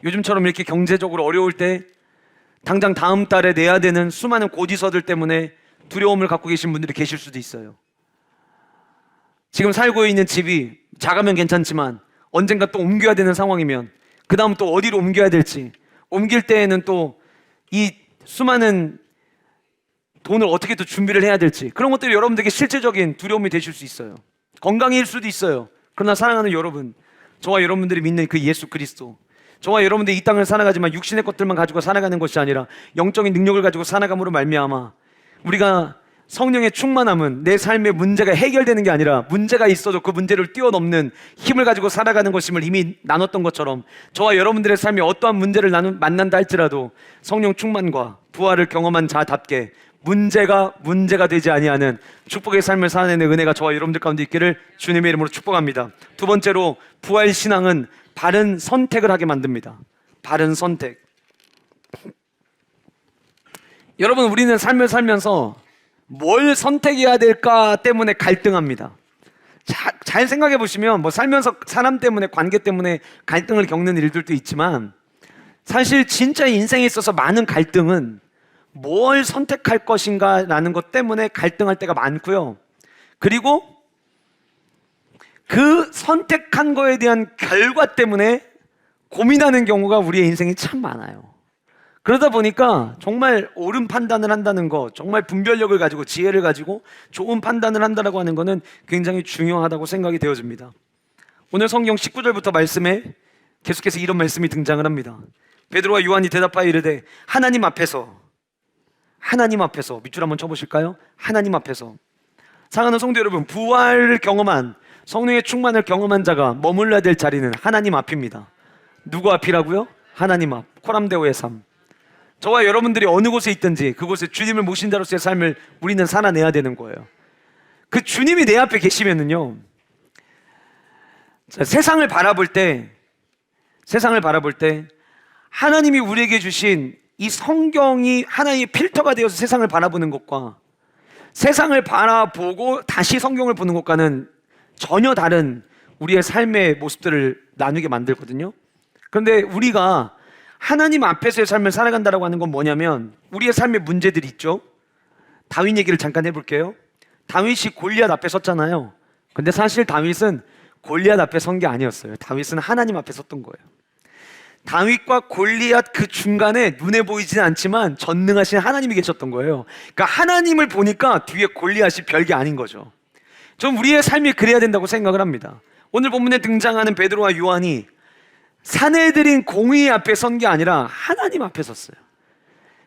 요즘처럼 이렇게 경제적으로 어려울 때 당장 다음 달에 내야 되는 수많은 고지서들 때문에 두려움을 갖고 계신 분들이 계실 수도 있어요. 지금 살고 있는 집이 작으면 괜찮지만 언젠가 또 옮겨야 되는 상황이면 그 다음 또 어디로 옮겨야 될지, 옮길 때에는 또 이 수많은 돈을 어떻게 또 준비를 해야 될지, 그런 것들이 여러분들에게 실제적인 두려움이 되실 수 있어요. 건강일 수도 있어요. 그러나 사랑하는 여러분, 저와 여러분들이 믿는 그 예수 그리스도, 저와 여러분들이 이 땅을 살아가지만 육신의 것들만 가지고 살아가는 것이 아니라 영적인 능력을 가지고 살아감으로 말미암아 우리가 성령의 충만함은 내 삶의 문제가 해결되는 게 아니라 문제가 있어도 그 문제를 뛰어넘는 힘을 가지고 살아가는 것임을 이미 나눴던 것처럼, 저와 여러분들의 삶에 어떠한 문제를 만난다 할지라도 성령 충만과 부활을 경험한 자답게 문제가 되지 아니하는 축복의 삶을 살아내는 은혜가 저와 여러분들 가운데 있기를 주님의 이름으로 축복합니다. 두 번째로, 부활 신앙은 바른 선택을 하게 만듭니다. 바른 선택. 여러분, 우리는 삶을 살면서 뭘 선택해야 될까 때문에 갈등합니다. 잘 생각해 보시면 뭐 살면서 사람 때문에, 관계 때문에 갈등을 겪는 일들도 있지만 사실 진짜 인생에 있어서 많은 갈등은 뭘 선택할 것인가 라는 것 때문에 갈등할 때가 많고요. 그리고 그 선택한 거에 대한 결과 때문에 고민하는 경우가 우리의 인생이 참 많아요. 그러다 보니까 정말 옳은 판단을 한다는 거, 정말 분별력을 가지고 지혜를 가지고 좋은 판단을 한다고 하는 것은 굉장히 중요하다고 생각이 되어집니다. 오늘 성경 19절부터 말씀에 계속해서 이런 말씀이 등장을 합니다. 베드로와 요한이 대답하여 이르되 하나님 앞에서, 밑줄 한번 쳐보실까요? 하나님 앞에서. 사랑하는 성도 여러분, 부활을 경험한, 성령의 충만을 경험한 자가 머물러야 될 자리는 하나님 앞입니다. 누구 앞이라고요? 하나님 앞. 코람데오의 삶. 저와 여러분들이 어느 곳에 있든지 그곳에 주님을 모신 자로서의 삶을 우리는 살아내야 되는 거예요. 그 주님이 내 앞에 계시면은요, 세상을 바라볼 때 하나님이 우리에게 주신 이 성경이 하나의 필터가 되어서 세상을 바라보는 것과 세상을 바라보고 다시 성경을 보는 것과는 전혀 다른 우리의 삶의 모습들을 나누게 만들거든요. 그런데 우리가 하나님 앞에서의 삶을 살아간다고 하는 건 뭐냐면, 우리의 삶의 문제들이 있죠. 다윗 얘기를 잠깐 해볼게요. 다윗이 골리앗 앞에 섰잖아요. 근데 사실 다윗은 골리앗 앞에 선 게 아니었어요. 다윗은 하나님 앞에 섰던 거예요. 다윗과 골리앗 그 중간에 눈에 보이지는 않지만 전능하신 하나님이 계셨던 거예요. 그러니까 하나님을 보니까 뒤에 골리앗이 별게 아닌 거죠. 전 우리의 삶이 그래야 된다고 생각을 합니다. 오늘 본문에 등장하는 베드로와 요한이 사내들인 공의 앞에 선 게 아니라 하나님 앞에 섰어요.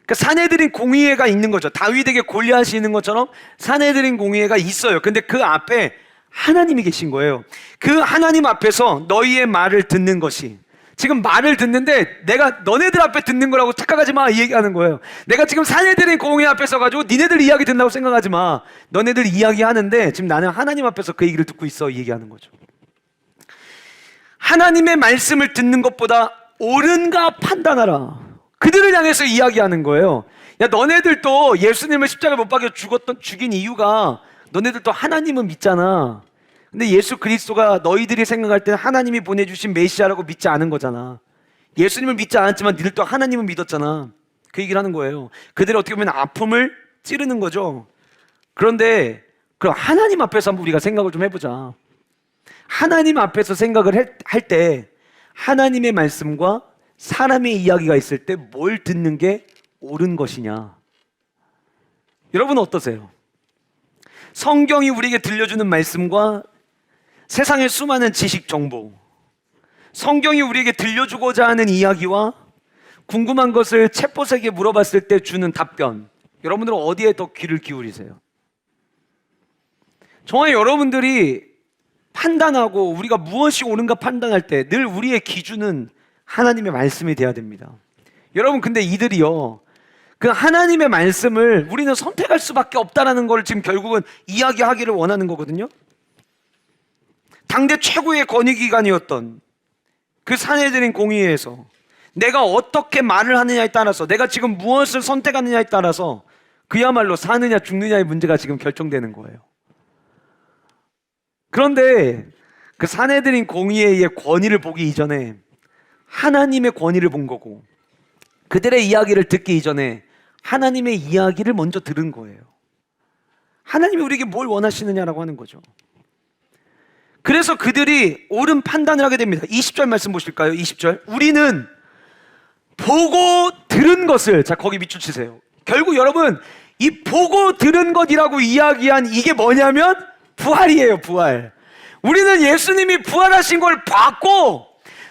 그러니까 사내들인 공의회가 있는 거죠. 다윗에게 골리앗이 있는 것처럼 사내들인 공의회가 있어요. 근데 그 앞에 하나님이 계신 거예요. 그 하나님 앞에서 너희의 말을 듣는 것이, 지금 말을 듣는데 내가 너네들 앞에 듣는 거라고 착각하지 마, 이 얘기하는 거예요. 내가 지금 사내들인 공의 앞에 서가지고 니네들 이야기 듣는다고 생각하지 마. 너네들 이야기하는데 지금 나는 하나님 앞에서 그 얘기를 듣고 있어, 이 얘기하는 거죠. 하나님의 말씀을 듣는 것보다 옳은가 판단하라. 그들을 향해서 이야기하는 거예요. 야, 너네들도 예수님을 십자가에 못 박여 죽인 이유가 너네들도 하나님은 믿잖아. 근데 예수 그리스도가 너희들이 생각할 때는 하나님이 보내주신 메시아라고 믿지 않은 거잖아. 예수님을 믿지 않았지만 니들도 하나님은 믿었잖아. 그 얘기를 하는 거예요. 그들이 어떻게 보면 아픔을 찌르는 거죠. 그런데 그럼 하나님 앞에서 한번 우리가 생각을 좀 해보자. 하나님 앞에서 생각을 할 때 하나님의 말씀과 사람의 이야기가 있을 때 뭘 듣는 게 옳은 것이냐? 여러분은 어떠세요? 성경이 우리에게 들려주는 말씀과 세상의 수많은 지식 정보, 성경이 우리에게 들려주고자 하는 이야기와 궁금한 것을 챗봇에게 물어봤을 때 주는 답변, 여러분들은 어디에 더 귀를 기울이세요? 정말 여러분들이 판단하고 우리가 무엇이 옳은가 판단할 때 늘 우리의 기준은 하나님의 말씀이 돼야 됩니다. 여러분, 근데 이들이요, 그 하나님의 말씀을 우리는 선택할 수밖에 없다라는 걸 지금 결국은 이야기하기를 원하는 거거든요. 당대 최고의 권위기관이었던 그 산헤드린 공의회에서 내가 어떻게 말을 하느냐에 따라서, 내가 지금 무엇을 선택하느냐에 따라서 그야말로 사느냐 죽느냐의 문제가 지금 결정되는 거예요. 그런데 그 산헤드린 공의회의 권위를 보기 이전에 하나님의 권위를 본 거고, 그들의 이야기를 듣기 이전에 하나님의 이야기를 먼저 들은 거예요. 하나님이 우리에게 뭘 원하시느냐라고 하는 거죠. 그래서 그들이 옳은 판단을 하게 됩니다. 20절 말씀 보실까요? 20절. 우리는 보고 들은 것을, 자, 거기 밑줄 치세요. 결국 여러분, 이 보고 들은 것이라고 이야기한 이게 뭐냐면 부활이에요. 부활. 우리는 예수님이 부활하신 걸 봤고,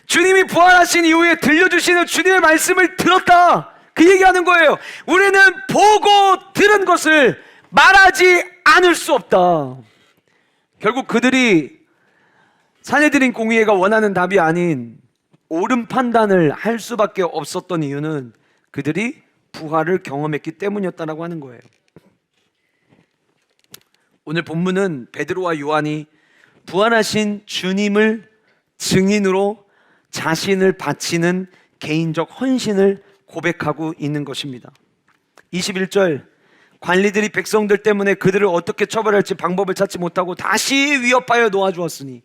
주님이 부활하신 이후에 들려주시는 주님의 말씀을 들었다, 그 얘기하는 거예요. 우리는 보고 들은 것을 말하지 않을 수 없다. 결국 그들이 산헤드린 공의회가 원하는 답이 아닌 옳은 판단을 할 수밖에 없었던 이유는 그들이 부활을 경험했기 때문이었다라고 하는 거예요. 오늘 본문은 베드로와 요한이 부활하신 주님을 증인으로 자신을 바치는 개인적 헌신을 고백하고 있는 것입니다. 21절, 관리들이 백성들 때문에 그들을 어떻게 처벌할지 방법을 찾지 못하고 다시 위협하여 놓아주었으니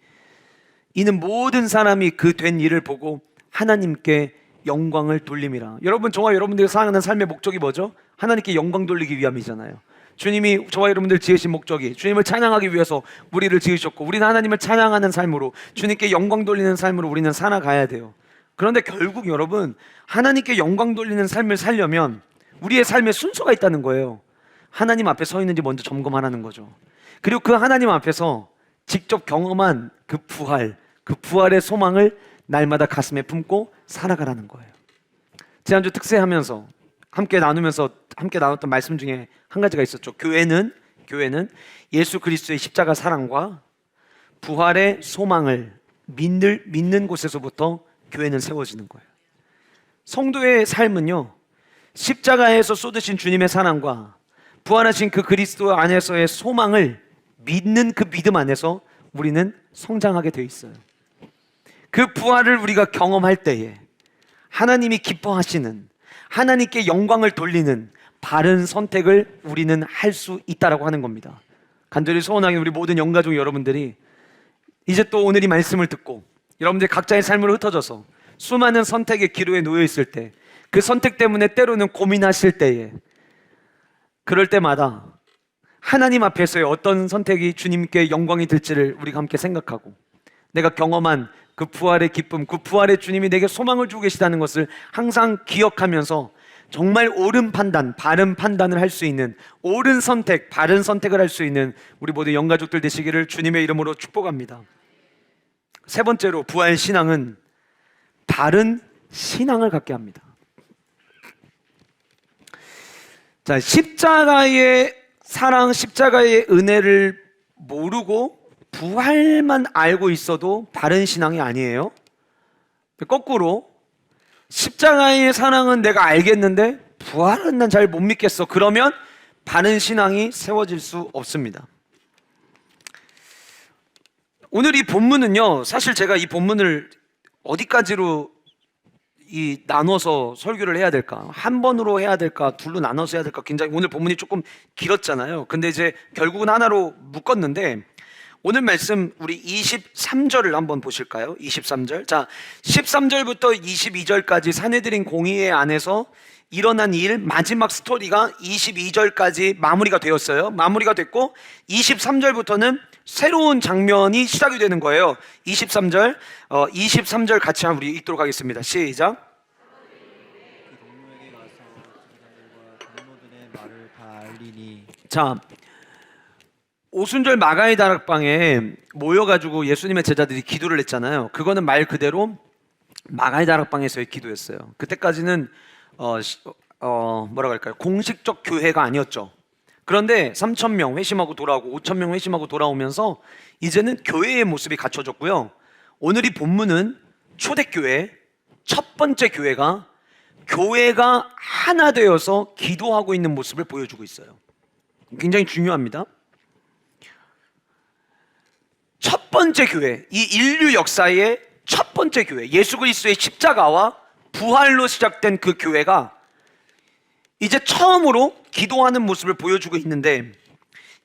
이는 모든 사람이 그 된 일을 보고 하나님께 영광을 돌림이라. 여러분, 저와 여러분들이 살아가는 삶의 목적이 뭐죠? 하나님께 영광 돌리기 위함이잖아요. 주님이 저와 여러분들 지으신 목적이 주님을 찬양하기 위해서 우리를 지으셨고, 우리는 하나님을 찬양하는 삶으로, 주님께 영광 돌리는 삶으로 우리는 살아가야 돼요. 그런데 결국 여러분, 하나님께 영광 돌리는 삶을 살려면 우리의 삶에 순서가 있다는 거예요. 하나님 앞에 서 있는지 먼저 점검하라는 거죠. 그리고 그 하나님 앞에서 직접 경험한 그 부활, 그 부활의 소망을 날마다 가슴에 품고 살아가라는 거예요. 지난주 특세하면서 함께 나눴던 말씀 중에 한 가지가 있었죠. 교회는 예수 그리스도의 십자가 사랑과 부활의 소망을 믿는 곳에서부터 교회는 세워지는 거예요. 성도의 삶은요, 십자가에서 쏟으신 주님의 사랑과 부활하신 그 그리스도 안에서의 소망을 믿는 그 믿음 안에서 우리는 성장하게 돼 있어요. 그 부활을 우리가 경험할 때에 하나님이 기뻐하시는, 하나님께 영광을 돌리는 바른 선택을 우리는 할 수 있다라고 하는 겁니다. 간절히 소원하기는 우리 모든 영가족 여러분들이 이제 또 오늘 이 말씀을 듣고 여러분들 각자의 삶으로 흩어져서 수많은 선택의 기로에 놓여 있을 때, 그 선택 때문에 때로는 고민하실 때에, 그럴 때마다 하나님 앞에서의 어떤 선택이 주님께 영광이 될지를 우리가 함께 생각하고, 내가 경험한 그 부활의 기쁨, 그 부활의 주님이 내게 소망을 주고 계시다는 것을 항상 기억하면서 정말 옳은 판단, 바른 판단을 할 수 있는, 옳은 선택, 바른 선택을 할 수 있는 우리 모두 영가족들 되시기를 주님의 이름으로 축복합니다. 세 번째로, 부활 신앙은 바른 신앙을 갖게 합니다. 자, 십자가의 사랑, 십자가의 은혜를 모르고 부활만 알고 있어도 바른 신앙이 아니에요. 거꾸로 십자가의 사랑은 내가 알겠는데 부활은 난 잘 못 믿겠어. 그러면 바른 신앙이 세워질 수 없습니다. 오늘 이 본문은요, 사실 제가 이 본문을 어디까지로 나눠서 설교를 해야 될까, 한 번으로 해야 될까, 둘로 나눠서 해야 될까, 굉장히 오늘 본문이 조금 길었잖아요. 근데 이제 결국은 하나로 묶었는데, 오늘 말씀 우리 23절을 한번 보실까요? 23절. 자, 13절부터 22절까지 산헤드린 공의회 안에서 일어난 일, 마지막 스토리가 22절까지 마무리가 되었어요. 마무리가 됐고 23절부터는 새로운 장면이 시작이 되는 거예요. 23절 같이 한번 우리 읽도록 하겠습니다. 시작. 자, 오순절 마가의 다락방에 모여가지고 예수님의 제자들이 기도를 했잖아요. 그거는 말 그대로 마가의 다락방에서의 기도였어요. 그때까지는 뭐라고 할까요? 공식적 교회가 아니었죠. 그런데 3,000명 회심하고 돌아오고 5,000명 회심하고 돌아오면서 이제는 교회의 모습이 갖춰졌고요. 오늘 이 본문은 초대교회, 첫 번째 교회가 하나 되어서 기도하고 있는 모습을 보여주고 있어요. 굉장히 중요합니다. 첫 번째 교회, 이 인류 역사의 첫 번째 교회, 예수 그리스도의 십자가와 부활로 시작된 그 교회가 이제 처음으로 기도하는 모습을 보여주고 있는데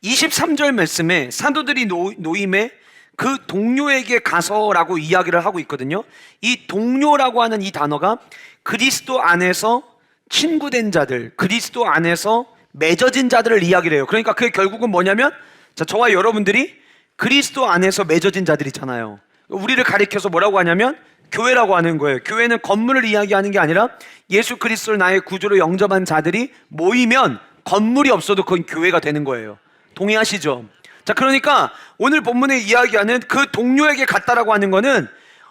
23절 말씀에 사도들이 노임에 그 동료에게 가서라고 이야기를 하고 있거든요. 이 동료라고 하는 이 단어가 그리스도 안에서 친구된 자들, 그리스도 안에서 맺어진 자들을 이야기를 해요. 그러니까 그게 결국은 뭐냐면 저와 여러분들이 그리스도 안에서 맺어진 자들이잖아요. 우리를 가리켜서 뭐라고 하냐면 교회라고 하는 거예요. 교회는 건물을 이야기하는 게 아니라 예수 그리스도를 나의 구주로 영접한 자들이 모이면 건물이 없어도 그건 교회가 되는 거예요. 동의하시죠? 자, 그러니까 오늘 본문에 이야기하는 그 동료에게 갔다라고 하는 거는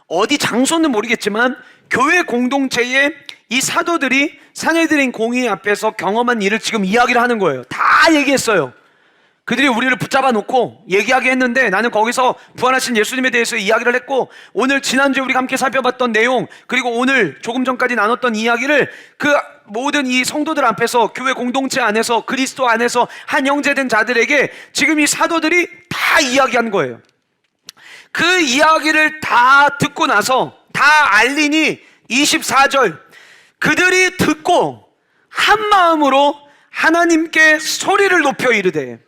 어디 장소는 모르겠지만 교회 공동체의 이 사도들이 산헤드린 공의 앞에서 경험한 일을 지금 이야기를 하는 거예요. 다 얘기했어요. 그들이 우리를 붙잡아 놓고 얘기하게 했는데 나는 거기서 부활하신 예수님에 대해서 이야기를 했고, 오늘 지난주에 우리가 함께 살펴봤던 내용, 그리고 오늘 조금 전까지 나눴던 이야기를 그 모든 이 성도들 앞에서, 교회 공동체 안에서, 그리스도 안에서 한 형제된 자들에게 지금 이 사도들이 다 이야기한 거예요. 그 이야기를 다 듣고 나서 다 알리니 24절, 그들이 듣고 한 마음으로 하나님께 소리를 높여 이르되,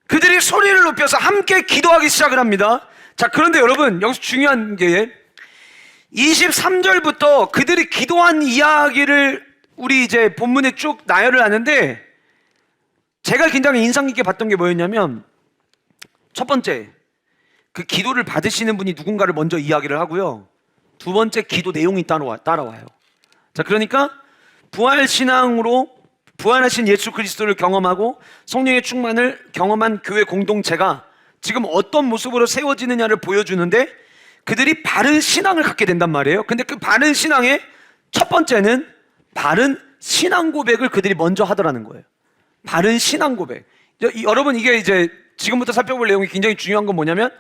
그들이 소리를 높여서 함께 기도하기 시작을 합니다. 자, 그런데 여러분, 여기서 중요한 게 23절부터 그들이 기도한 이야기를 우리 이제 본문에 쭉 나열을 하는데, 제가 굉장히 인상 깊게 봤던 게 뭐였냐면, 첫 번째, 그 기도를 받으시는 분이 누군가를 먼저 이야기를 하고요. 두 번째, 기도 내용이 따라와요. 자, 그러니까 부활신앙으로 부활하신 예수 그리스도를 경험하고 성령의 충만을 경험한 교회 공동체가 지금 어떤 모습으로 세워지느냐를 보여주는데, 그들이 바른 신앙을 갖게 된단 말이에요. 근데 그 바른 신앙의 첫 번째는 바른 신앙 고백을 그들이 먼저 하더라는 거예요. 바른 신앙 고백. 여러분, 이게 이제 지금부터 살펴볼 내용이 굉장히 중요한 건 뭐냐면,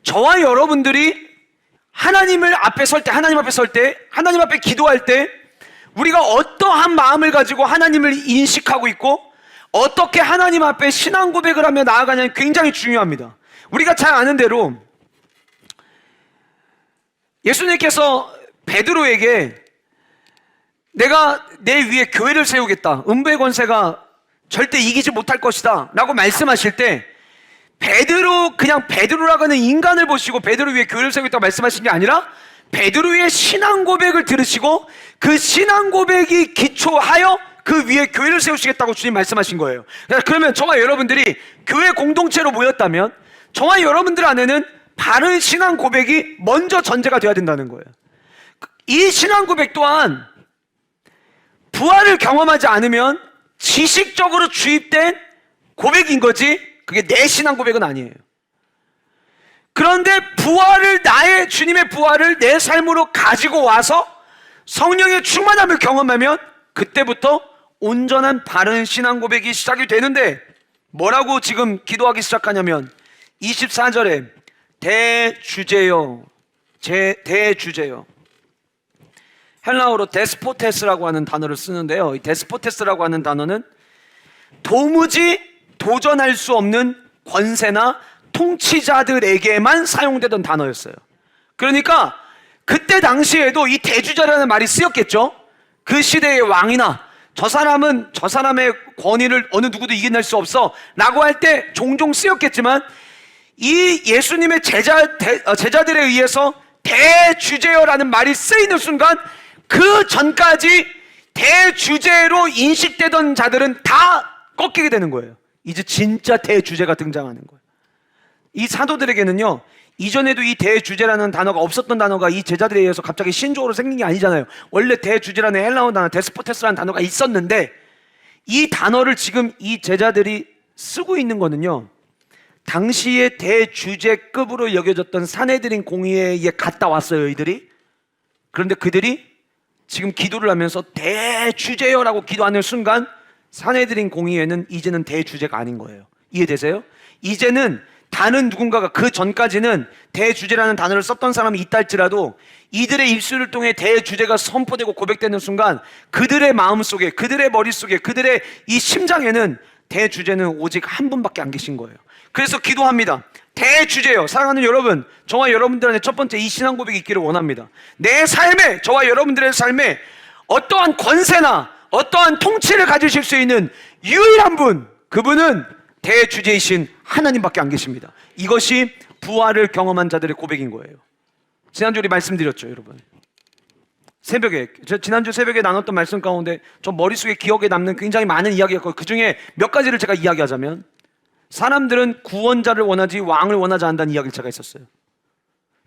저와 여러분들이 하나님 앞에 설 때, 하나님 앞에 기도할 때 우리가 어떠한 마음을 가지고 하나님을 인식하고 있고 어떻게 하나님 앞에 신앙 고백을 하며 나아가냐는 굉장히 중요합니다. 우리가 잘 아는 대로 예수님께서 베드로에게 내가 내 위에 교회를 세우겠다, 음부의 권세가 절대 이기지 못할 것이다 라고 말씀하실 때, 그냥 베드로라고 하는 인간을 보시고 베드로 위에 교회를 세우겠다고 말씀하신 게 아니라 베드로의 신앙 고백을 들으시고 그 신앙 고백이 기초하여 그 위에 교회를 세우시겠다고 주님 말씀하신 거예요. 그러면 저와 여러분들이 교회 공동체로 모였다면 저와 여러분들 안에는 바른 신앙 고백이 먼저 전제가 되어야 된다는 거예요. 이 신앙 고백 또한 부활을 경험하지 않으면 지식적으로 주입된 고백인 거지, 그게 내 신앙 고백은 아니에요. 그런데 나의 주님의 부활을 내 삶으로 가지고 와서 성령의 충만함을 경험하면 그때부터 온전한 바른 신앙 고백이 시작이 되는데, 뭐라고 지금 기도하기 시작하냐면 24절에 대주제요, 대주제요. 헬라어로 데스포테스라고 하는 단어를 쓰는데요. 이 데스포테스라고 하는 단어는 도무지 도전할 수 없는 권세나 통치자들에게만 사용되던 단어였어요. 그러니까 그때 당시에도 이 대주자라는 말이 쓰였겠죠. 그 시대의 왕이나 저 사람의 권위를 어느 누구도 이겨낼 수 없어 라고 할 때 종종 쓰였겠지만, 이 예수님의 제자들에 의해서 대주제어라는 말이 쓰이는 순간 그 전까지 대주제로 인식되던 자들은 다 꺾이게 되는 거예요. 이제 진짜 대주제가 등장하는 거예요. 이 사도들에게는요, 이전에도 이 대주제라는 단어가 없었던 단어가 이 제자들에 의해서 갑자기 신조어로 생긴 게 아니잖아요. 원래 대주제라는 헬라어 단어 데스포테스라는 단어가 있었는데, 이 단어를 지금 이 제자들이 쓰고 있는 거는요, 당시의 대주제급으로 여겨졌던 사내들인 공의회에 갔다 왔어요, 이들이. 그런데 그들이 지금 기도를 하면서 대주제여라고 기도하는 순간 사내들인 공의회는 이제는 대주제가 아닌 거예요. 이해되세요? 이제는 다른 누군가가, 그 전까지는 대주제라는 단어를 썼던 사람이 있다 할지라도 이들의 입술을 통해 대주제가 선포되고 고백되는 순간 그들의 마음속에, 그들의 머릿속에, 그들의 이 심장에는 대주제는 오직 한 분밖에 안 계신 거예요. 그래서 기도합니다. 대주제요. 사랑하는 여러분, 저와 여러분들한테 첫 번째 이 신앙 고백이 있기를 원합니다. 내 삶에, 저와 여러분들의 삶에 어떠한 권세나 어떠한 통치를 가지실 수 있는 유일한 분, 그분은 대주제이신 하나님밖에 안 계십니다. 이것이 부활을 경험한 자들의 고백인 거예요. 지난주 우리 말씀드렸죠, 여러분. 새벽에, 지난주 새벽에 나눴던 말씀 가운데 저 머릿속에 기억에 남는 굉장히 많은 이야기가 있고, 그 중에 몇 가지를 제가 이야기하자면, 사람들은 구원자를 원하지 왕을 원하지 않는다는 이야기를 제가 했었어요.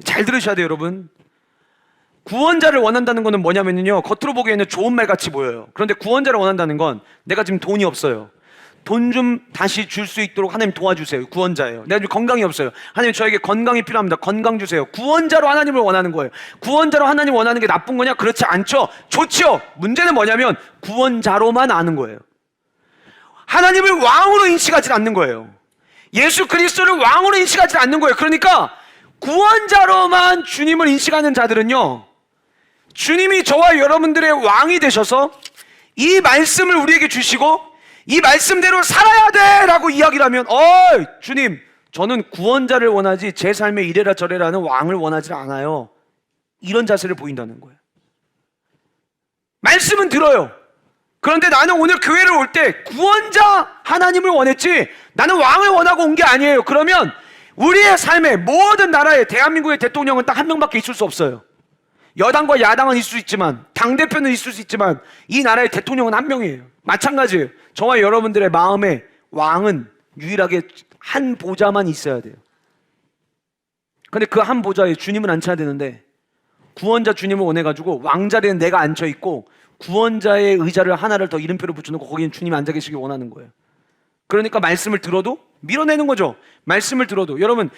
잘 들으셔야 돼요, 여러분. 구원자를 원한다는 것은 뭐냐면요, 겉으로 보기에는 좋은 말 같이 보여요. 그런데 구원자를 원한다는 건, 내가 지금 돈이 없어요. 돈 좀 다시 줄 수 있도록 하나님 도와주세요. 구원자예요. 내가 지금 건강이 없어요. 하나님, 저에게 건강이 필요합니다. 건강 주세요. 구원자로 하나님을 원하는 거예요. 구원자로 하나님 원하는 게 나쁜 거냐? 그렇지 않죠. 좋지요. 문제는 뭐냐면 구원자로만 아는 거예요. 하나님을 왕으로 인식하지 않는 거예요. 예수 그리스도를 왕으로 인식하지 않는 거예요. 그러니까 구원자로만 주님을 인식하는 자들은요, 주님이 저와 여러분들의 왕이 되셔서 이 말씀을 우리에게 주시고 이 말씀대로 살아야 돼 라고 이야기를 하면, 주님, 저는 구원자를 원하지 제 삶에 이래라 저래라는 왕을 원하지 않아요, 이런 자세를 보인다는 거예요. 말씀은 들어요. 그런데 나는 오늘 교회를 올 때 구원자 하나님을 원했지 나는 왕을 원하고 온 게 아니에요. 그러면 우리의 삶에, 모든 나라에, 대한민국의 대통령은 딱 한 명밖에 있을 수 없어요. 여당과 야당은 있을 수 있지만, 당대표는 있을 수 있지만, 이 나라의 대통령은 한 명이에요. 마찬가지예요. 저와 여러분들의 마음에 왕은 유일하게 한 보좌만 있어야 돼요. 근데 그 한 보좌에 주님은 앉혀야 되는데, 구원자 주님을 원해가지고 왕자리에 내가 앉혀있고 구원자의 의자를 하나를 더 이름표를 붙여놓고 거기는 주님이 앉아 계시길 원하는 거예요. 그러니까 말씀을 들어도 밀어내는 거죠. 말씀을 들어도. 여러분,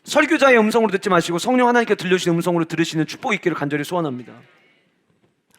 설교자의 음성으로 듣지 마시고 성령 하나님께 들려주시는 음성으로 들으시는 축복이 있기를 간절히 소원합니다.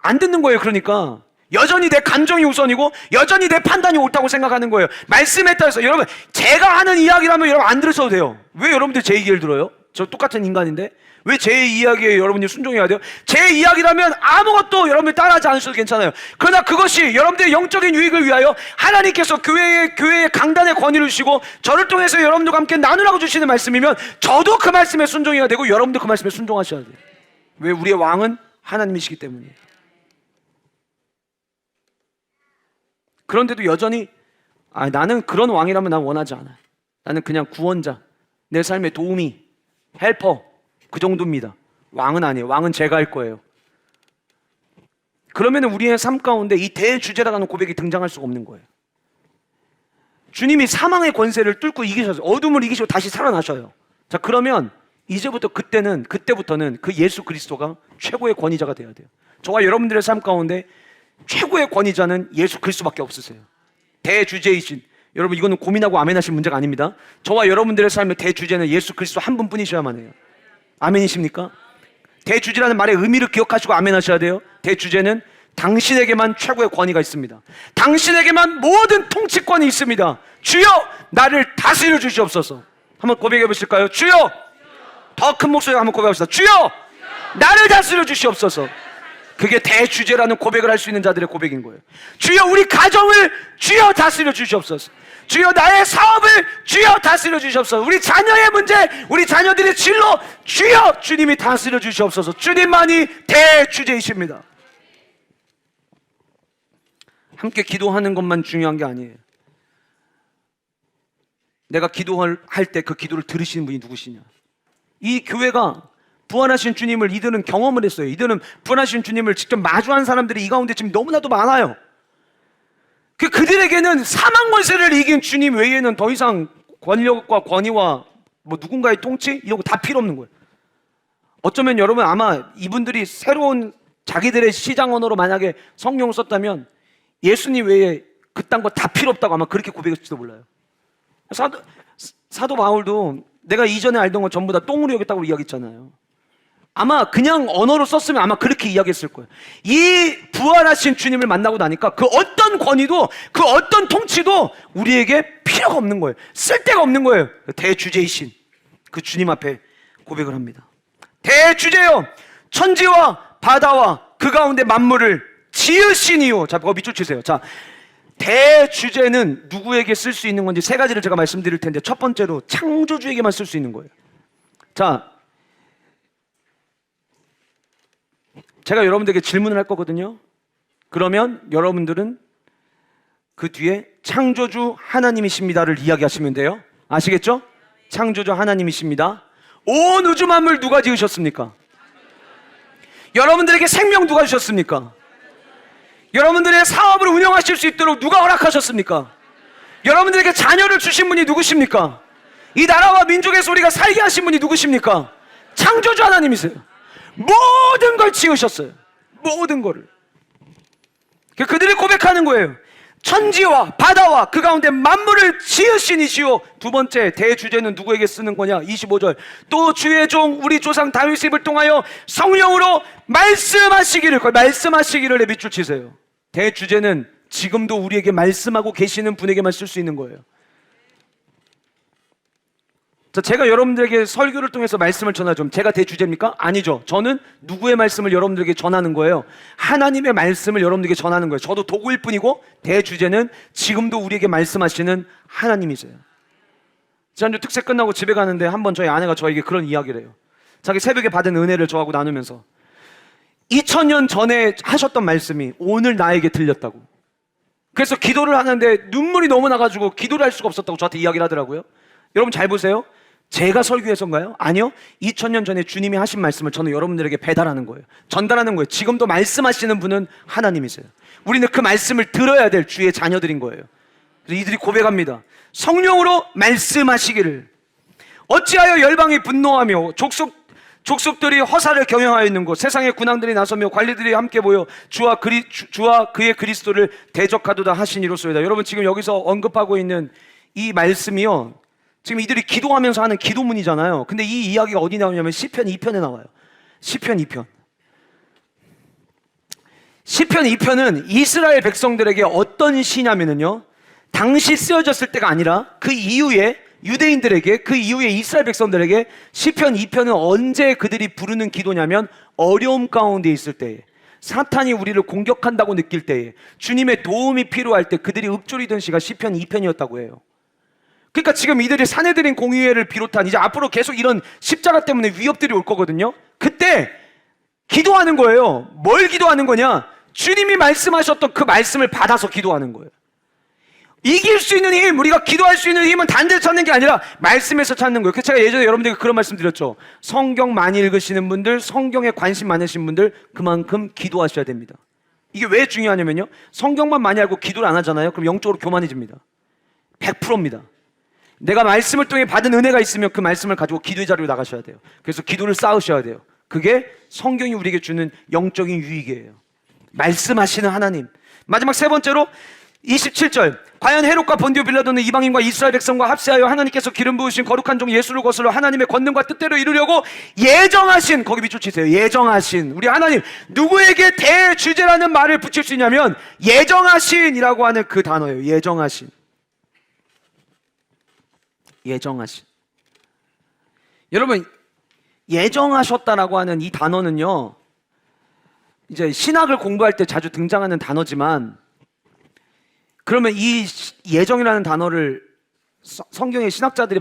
안 듣는 거예요. 그러니까 여전히 내 감정이 우선이고 여전히 내 판단이 옳다고 생각하는 거예요. 말씀에 따라서. 여러분, 제가 하는 이야기라면 여러분 안 들으셔도 돼요. 왜 여러분들 제 얘기를 들어요? 저 똑같은 인간인데 왜 제 이야기에 여러분이 순종해야 돼요? 제 이야기라면 아무것도 여러분이 따라하지 않으셔도 괜찮아요. 그러나 그것이 여러분들의 영적인 유익을 위하여 하나님께서 교회의 강단의 권위를 주시고 저를 통해서 여러분들과 함께 나누라고 주시는 말씀이면 저도 그 말씀에 순종해야 되고 여러분도 그 말씀에 순종하셔야 돼요. 왜? 우리의 왕은 하나님이시기 때문이에요. 그런데도 여전히 나는 그런 왕이라면 난 원하지 않아요. 나는 그냥 구원자, 내 삶의 도우미, 헬퍼, 그 정도입니다. 왕은 아니에요. 왕은 제가 할 거예요. 그러면 우리의 삶 가운데 이 대주제라고 하는 고백이 등장할 수가 없는 거예요. 주님이 사망의 권세를 뚫고 이기셔서 어둠을 이기시고 다시 살아나셔요. 자, 그러면 이제부터 그때부터는 그 예수 그리스도가 최고의 권위자가 되어야 돼요. 저와 여러분들의 삶 가운데 최고의 권위자는 예수 그리스도밖에 없으세요. 대주제이신, 여러분 이거는 고민하고 아멘하실 문제가 아닙니다. 저와 여러분들의 삶의 대주제는 예수 그리스도 한 분뿐이셔야만 해요. 아멘이십니까? 대주제라는 말의 의미를 기억하시고 아멘하셔야 돼요. 대주제는 당신에게만 최고의 권위가 있습니다. 당신에게만 모든 통치권이 있습니다. 주여, 나를 다스려 주시옵소서. 한번 고백해 보실까요? 주여! 더 큰 목소리로 한번 고백합시다. 주여! 나를 다스려 주시옵소서. 그게 대주제라는 고백을 할 수 있는 자들의 고백인 거예요. 주여, 우리 가정을 주여 다스려 주시옵소서. 주여, 나의 사업을 주여 다스려 주시옵소서. 우리 자녀의 문제, 우리 자녀들의 진로 주여 주님이 다스려 주시옵소서. 주님만이 대주제이십니다. 함께 기도하는 것만 중요한 게 아니에요. 내가 기도할 때 그 기도를 들으시는 분이 누구시냐. 이 교회가 부활하신 주님을 이들은 경험을 했어요. 이들은 부활하신 주님을 직접 마주한 사람들이 이 가운데 지금 너무나도 많아요. 그들에게는 사망 권세를 이긴 주님 외에는 더 이상 권력과 권위와 뭐 누군가의 통치 이런 거 다 필요 없는 거예요. 어쩌면 여러분 아마 이분들이 새로운 자기들의 시장 언어로 만약에 성경을 썼다면 예수님 외에 그딴 거 다 필요 없다고 아마 그렇게 고백했을지도 몰라요. 사도 바울도 내가 이전에 알던 건 전부 다 똥으로 여겼다고 이야기했잖아요. 아마 그냥 언어로 썼으면 아마 그렇게 이야기했을 거예요. 이 부활하신 주님을 만나고 나니까 그 어떤 권위도 그 어떤 통치도 우리에게 필요가 없는 거예요. 쓸데가 없는 거예요. 대주제이신 그 주님 앞에 고백을 합니다. 대주제여, 천지와 바다와 그 가운데 만물을 지으시니요. 자, 그거 밑줄 치세요. 자, 대주제는 누구에게 쓸 수 있는 건지 세 가지를 제가 말씀드릴 텐데, 첫 번째로 창조주에게만 쓸 수 있는 거예요. 자, 제가 여러분들에게 질문을 할 거거든요. 그러면 여러분들은 그 뒤에 창조주 하나님이십니다를 이야기하시면 돼요. 아시겠죠? 창조주 하나님이십니다. 온 우주 만물 누가 지으셨습니까? 여러분들에게 생명 누가 주셨습니까? 여러분들의 사업을 운영하실 수 있도록 누가 허락하셨습니까? 여러분들에게 자녀를 주신 분이 누구십니까? 이 나라와 민족의 소리가 살게 하신 분이 누구십니까? 창조주 하나님이세요. 모든 걸 지으셨어요. 모든 거를. 그들이 고백하는 거예요. 천지와 바다와 그 가운데 만물을 지으신 이시오. 두 번째 대주제는 누구에게 쓰는 거냐? 25절. 또 주의 종 우리 조상 다윗의 입을 통하여 성령으로 말씀하시기를, 말씀하시기를 밑줄 치세요. 대주제는 지금도 우리에게 말씀하고 계시는 분에게만 쓸 수 있는 거예요. 자, 제가 여러분들에게 설교를 통해서 말씀을 전하죠. 제가 대주제입니까? 아니죠. 저는 누구의 말씀을 여러분들에게 전하는 거예요? 하나님의 말씀을 여러분들에게 전하는 거예요. 저도 도구일 뿐이고 대주제는 지금도 우리에게 말씀하시는 하나님이세요. 지난주 특세 끝나고 집에 가는데 한번 저희 아내가 저에게 그런 이야기를 해요. 자기 새벽에 받은 은혜를 저하고 나누면서 2000년 전에 하셨던 말씀이 오늘 나에게 들렸다고. 그래서 기도를 하는데 눈물이 너무 나가지고 기도를 할 수가 없었다고 저한테 이야기를 하더라고요. 여러분 잘 보세요. 제가 설교해서인가요? 아니요. 2000년 전에 주님이 하신 말씀을 저는 여러분들에게 배달하는 거예요. 전달하는 거예요. 지금도 말씀하시는 분은 하나님이세요. 우리는 그 말씀을 들어야 될 주의 자녀들인 거예요. 그래서 이들이 고백합니다. 성령으로 말씀하시기를. 어찌하여 열방이 분노하며 족속들이 허사를 경영하여 있는 곳, 세상의 군왕들이 나서며 관리들이 함께 모여 주와 그의 그리스도를 대적하도다 하시니로소이다. 여러분 지금 여기서 언급하고 있는 이 말씀이요, 지금 이들이 기도하면서 하는 기도문이잖아요. 근데 이 이야기가 어디 나오냐면 시편 2편에 나와요. 시편 2편. 시편 2편은 이스라엘 백성들에게 어떤 시냐면요, 당시 쓰여졌을 때가 아니라 그 이후에 유대인들에게, 그 이후에 이스라엘 백성들에게 시편 2편은 언제 그들이 부르는 기도냐면 어려움 가운데 있을 때에, 사탄이 우리를 공격한다고 느낄 때에, 주님의 도움이 필요할 때 그들이 읊조리던 시가 시편 2편이었다고 해요. 그러니까 지금 이들이 사내들인 공의회를 비롯한 이제 앞으로 계속 이런 십자가 때문에 위협들이 올 거거든요. 그때 기도하는 거예요. 뭘 기도하는 거냐? 주님이 말씀하셨던 그 말씀을 받아서 기도하는 거예요. 이길 수 있는 힘, 우리가 기도할 수 있는 힘은 단대에서 찾는 게 아니라 말씀에서 찾는 거예요. 제가 예전에 여러분들에게 그런 말씀 드렸죠. 성경 많이 읽으시는 분들, 성경에 관심 많으신 분들 그만큼 기도하셔야 됩니다. 이게 왜 중요하냐면요, 성경만 많이 알고 기도를 안 하잖아요. 그럼 영적으로 교만해집니다. 100%입니다. 내가 말씀을 통해 받은 은혜가 있으면 그 말씀을 가지고 기도의 자리로 나가셔야 돼요. 그래서 기도를 쌓으셔야 돼요. 그게 성경이 우리에게 주는 영적인 유익이에요. 말씀하시는 하나님. 마지막 세 번째로 27절. 과연 헤롯과 본디오 빌라도는 이방인과 이스라엘 백성과 합세하여 하나님께서 기름 부으신 거룩한 종 예수를 거슬러 하나님의 권능과 뜻대로 이루려고 예정하신, 거기 밑줄 치세요. 예정하신 우리 하나님, 누구에게 대주제라는 말을 붙일 수 있냐면 예정하신이라고 하는 그 단어예요. 예정하신. 예정하신. 여러분, 예정하셨다라고 하는 이 단어는요, 이제 신학을 공부할 때 자주 등장하는 단어지만, 그러면 이 예정이라는 단어를 성경의 신학자들이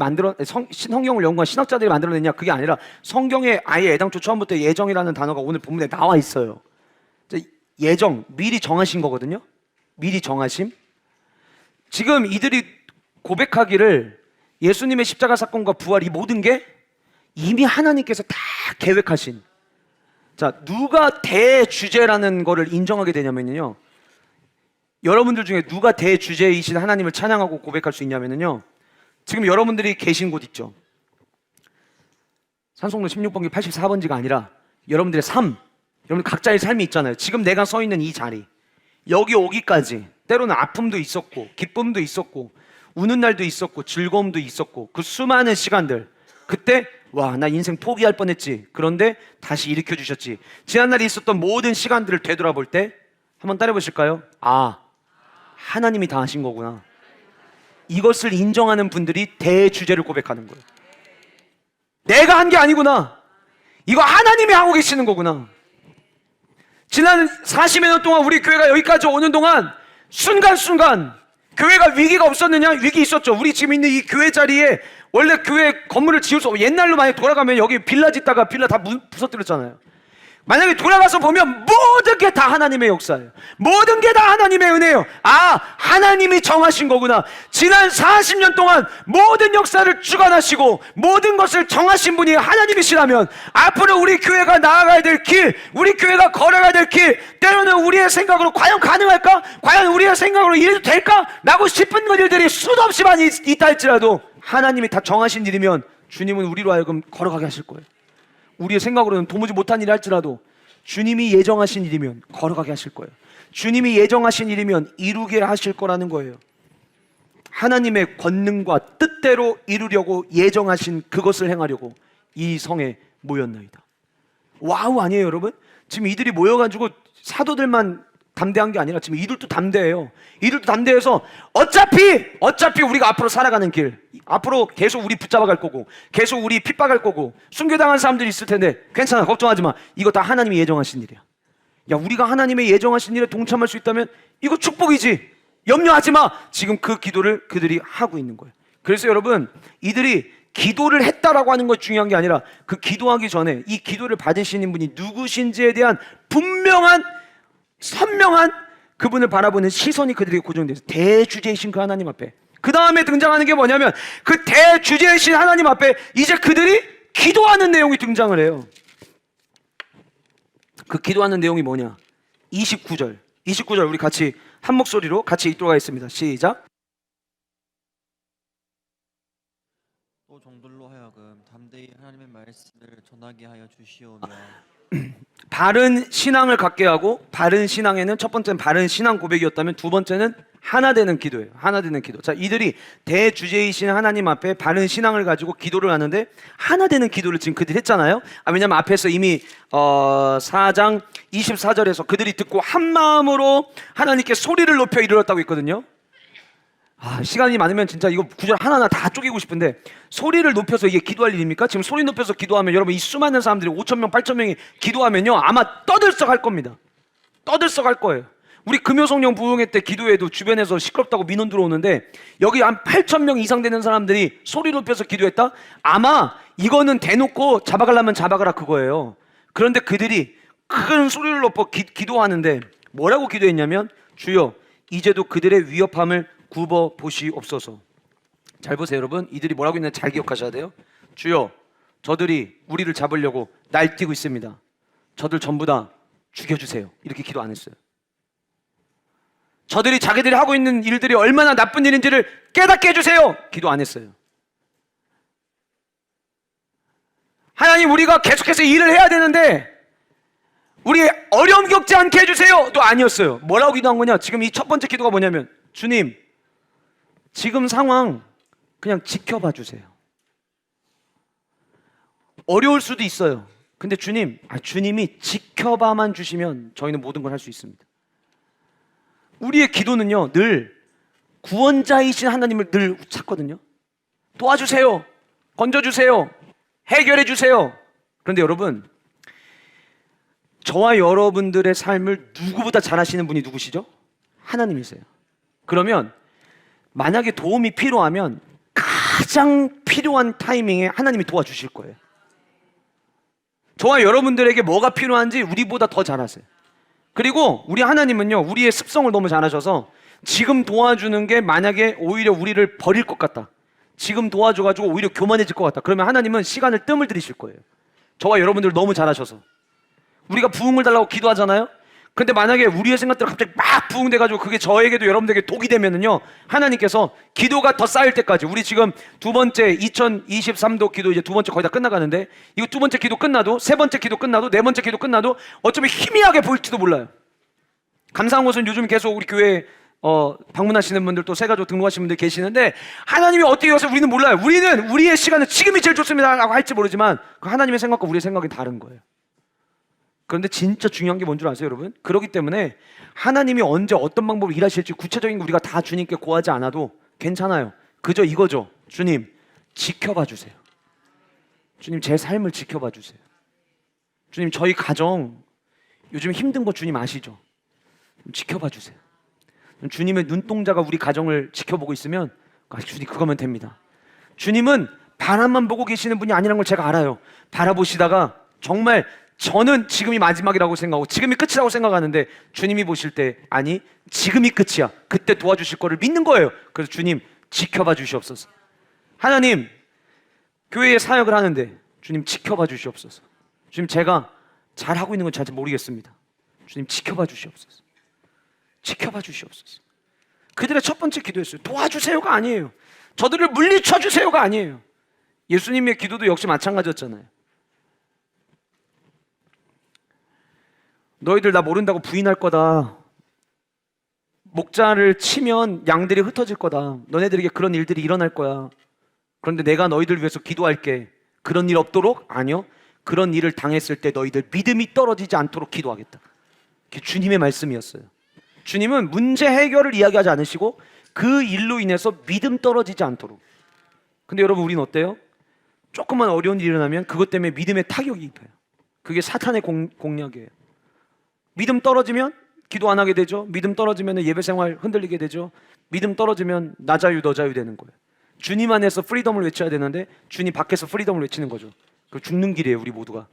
성경을 연구한 신학자들이 만들어냈냐? 그게 아니라 성경에 아예 애당초 처음부터 예정이라는 단어가 오늘 본문에 나와 있어요. 예정, 미리 정하신 거거든요. 미리 정하심. 지금 이들이 고백하기를 예수님의 십자가 사건과 부활, 이 모든 게 이미 하나님께서 다 계획하신. 자, 누가 대주제라는 거를 인정하게 되냐면요, 여러분들 중에 누가 대주제이신 하나님을 찬양하고 고백할 수 있냐면요, 지금 여러분들이 계신 곳 있죠. 산송로 16번기 84번지가 아니라 여러분들의 삶, 여러분 각자의 삶이 있잖아요. 지금 내가 서 있는 이 자리, 여기 오기까지 때로는 아픔도 있었고 기쁨도 있었고 우는 날도 있었고 즐거움도 있었고 그 수많은 시간들 그때 와, 나 인생 포기할 뻔했지. 그런데 다시 일으켜 주셨지. 지난날에 있었던 모든 시간들을 되돌아볼 때 한번 따라해 보실까요? 아, 하나님이 다 하신 거구나. 이것을 인정하는 분들이 대주제를 고백하는 거예요. 내가 한 게 아니구나. 이거 하나님이 하고 계시는 거구나. 지난 40여 년 동안 우리 교회가 여기까지 오는 동안 순간순간 교회가 위기가 없었느냐? 위기 있었죠. 우리 지금 있는 이 교회 자리에 원래 교회 건물을 지을 수 없고 옛날로 만약 돌아가면 여기 빌라 짓다가 빌라 다 부서뜨렸잖아요. 만약에 돌아가서 보면 모든 게 다 하나님의 역사예요. 모든 게 다 하나님의 은혜예요. 아, 하나님이 정하신 거구나. 지난 40년 동안 모든 역사를 주관하시고 모든 것을 정하신 분이 하나님이시라면 앞으로 우리 교회가 나아가야 될 길, 우리 교회가 걸어가야 될 길, 때로는 우리의 생각으로 과연 가능할까? 과연 우리의 생각으로 이래도 될까? 라고 싶은 일들이 수도 없이 많이 있다 할지라도 하나님이 다 정하신 일이면 주님은 우리로 하여금 걸어가게 하실 거예요. 우리의 생각으로는 도무지 못한 일이 할지라도 주님이 예정하신 일이면 걸어가게 하실 거예요. 주님이 예정하신 일이면 이루게 하실 거라는 거예요. 하나님의 권능과 뜻대로 이루려고 예정하신 그것을 행하려고 이 성에 모였나이다. 와우 아니에요 여러분? 지금 이들이 모여가지고 사도들만 담대한 게 아니라 지금 이들도 담대해요. 이들도 담대해서 어차피 우리가 앞으로 살아가는 길, 앞으로 계속 우리 붙잡아 갈 거고 계속 우리 핍박할 거고 순교당한 사람들이 있을 텐데 괜찮아, 걱정하지 마. 이거 다 하나님이 예정하신 일이야. 야, 우리가 하나님의 예정하신 일에 동참할 수 있다면 이거 축복이지. 염려하지 마. 지금 그 기도를 그들이 하고 있는 거예요. 그래서 여러분, 이들이 기도를 했다라고 하는 것이 중요한 게 아니라 그 기도하기 전에 이 기도를 받으시는 분이 누구신지에 대한 분명한 선명한 그분을 바라보는 시선이 그들에게 고정돼서 대주제이신 그 하나님 앞에, 그 다음에 등장하는 게 뭐냐면 그 대주제이신 하나님 앞에 이제 그들이 기도하는 내용이 등장을 해요. 그 기도하는 내용이 뭐냐? 29절 우리 같이 한 목소리로 같이 읽도록 하겠습니다. 시작. 또 종들로 하여금 담대히 하나님의 말씀을 전하게 하여 주시오며. 바른 신앙을 갖게 하고, 바른 신앙에는 첫 번째는 바른 신앙 고백이었다면 두 번째는 하나 되는 기도예요. 하나 되는 기도. 자, 이들이 대주제이신 하나님 앞에 바른 신앙을 가지고 기도를 하는데 하나 되는 기도를 지금 그들이 했잖아요. 왜냐면 앞에서 이미 4장 24절에서 그들이 듣고 한 마음으로 하나님께 소리를 높여 이르렀다고 했거든요. 시간이 많으면 진짜 이거 구절 하나하나 다 쪼개고 싶은데, 소리를 높여서 이게 기도할 일입니까? 지금 소리 높여서 기도하면 여러분 이 수많은 사람들이 5,000명 8,000명이 기도하면요 아마 떠들썩할 겁니다. 떠들썩할 거예요. 우리 금요성령 부흥회 때 기도해도 주변에서 시끄럽다고 민원 들어오는데 여기 한 8,000명 이상 되는 사람들이 소리 높여서 기도했다? 아마 이거는 대놓고 잡아가려면 잡아가라 그거예요. 그런데 그들이 큰 소리를 높여 기도하는데 뭐라고 기도했냐면, 주여 이제도 그들의 위협함을 굽어 보시옵소서. 잘 보세요 여러분, 이들이 뭐라고 있는지 잘 기억하셔야 돼요. 주여, 저들이 우리를 잡으려고 날뛰고 있습니다. 저들 전부 다 죽여주세요. 이렇게 기도 안 했어요. 저들이 자기들이 하고 있는 일들이 얼마나 나쁜 일인지를 깨닫게 해주세요. 기도 안 했어요. 하나님, 우리가 계속해서 일을 해야 되는데 우리 어려움 겪지 않게 해주세요. 또 아니었어요. 뭐라고 기도한 거냐? 지금 이 첫 번째 기도가 뭐냐면, 주님 지금 상황 그냥 지켜봐 주세요. 어려울 수도 있어요. 근데 주님이 지켜봐만 주시면 저희는 모든 걸 할 수 있습니다. 우리의 기도는요 늘 구원자이신 하나님을 늘 찾거든요. 도와주세요, 건져주세요, 해결해주세요. 그런데 여러분, 저와 여러분들의 삶을 누구보다 잘 아시는 분이 누구시죠? 하나님이세요. 그러면 만약에 도움이 필요하면 가장 필요한 타이밍에 하나님이 도와주실 거예요. 저와 여러분들에게 뭐가 필요한지 우리보다 더 잘 아세요. 그리고 우리 하나님은요 우리의 습성을 너무 잘 아셔서 지금 도와주는 게 만약에 오히려 우리를 버릴 것 같다, 지금 도와줘가지고 오히려 교만해질 것 같다, 그러면 하나님은 시간을 뜸을 들이실 거예요. 저와 여러분들 너무 잘 아셔서. 우리가 부흥을 달라고 기도하잖아요. 근데 만약에 우리의 생각대로 갑자기 막 부흥돼가지고 그게 저에게도 여러분들에게 독이 되면은요, 하나님께서 기도가 더 쌓일 때까지, 우리 지금 두 번째 2023도 기도 이제 두 번째 거의 다 끝나가는데, 이거 두 번째 기도 끝나도, 세 번째 기도 끝나도, 네 번째 기도 끝나도 어쩌면 희미하게 보일지도 몰라요. 감사한 것은 요즘 계속 우리 교회 방문하시는 분들 또 새가족 등록하시는 분들 계시는데 하나님이 어떻게 해서 우리는 몰라요. 우리는 우리의 시간은 지금이 제일 좋습니다라고 할지 모르지만 그 하나님의 생각과 우리의 생각이 다른 거예요. 그런데 진짜 중요한 게 뭔 줄 아세요, 여러분? 그렇기 때문에 하나님이 언제 어떤 방법으로 일하실지 구체적인 거 우리가 다 주님께 구하지 않아도 괜찮아요. 그저 이거죠. 주님, 지켜봐 주세요. 주님, 제 삶을 지켜봐 주세요. 주님, 저희 가정 요즘 힘든 거 주님 아시죠? 지켜봐 주세요. 주님의 눈동자가 우리 가정을 지켜보고 있으면 주님 그거면 됩니다. 주님은 바람만 보고 계시는 분이 아니라는 걸 제가 알아요. 바라보시다가 정말 저는 지금이 마지막이라고 생각하고 지금이 끝이라고 생각하는데 주님이 보실 때 아니 지금이 끝이야. 그때 도와주실 거를 믿는 거예요. 그래서 주님 지켜봐 주시옵소서. 하나님 교회에 사역을 하는데 주님 지켜봐 주시옵소서. 주님 제가 잘하고 있는 건 잘 모르겠습니다. 주님 지켜봐 주시옵소서. 지켜봐 주시옵소서. 그들의 첫 번째 기도였어요. 도와주세요가 아니에요. 저들을 물리쳐 주세요가 아니에요. 예수님의 기도도 역시 마찬가지였잖아요. 너희들 나 모른다고 부인할 거다. 목자를 치면 양들이 흩어질 거다. 너네들에게 그런 일들이 일어날 거야. 그런데 내가 너희들 위해서 기도할게. 그런 일 없도록? 아니요. 그런 일을 당했을 때 너희들 믿음이 떨어지지 않도록 기도하겠다. 그게 주님의 말씀이었어요. 주님은 문제 해결을 이야기하지 않으시고 그 일로 인해서 믿음 떨어지지 않도록. 근데 여러분 우리는 어때요? 조금만 어려운 일이 일어나면 그것 때문에 믿음에 타격이 입혀요. 그게 사탄의 공략이에요. 믿음 떨어지면 기도 안 하게 되죠. 믿음 떨어지면 예배 생활 흔들리게 되죠. 믿음 떨어지면 나 자유 너 자유 되는 거예요. 주님 안에서 프리덤을 외쳐야 되는데 주님 밖에서 프리덤을 외치는 거죠. 그 죽는 길이에요. 우리 모두가.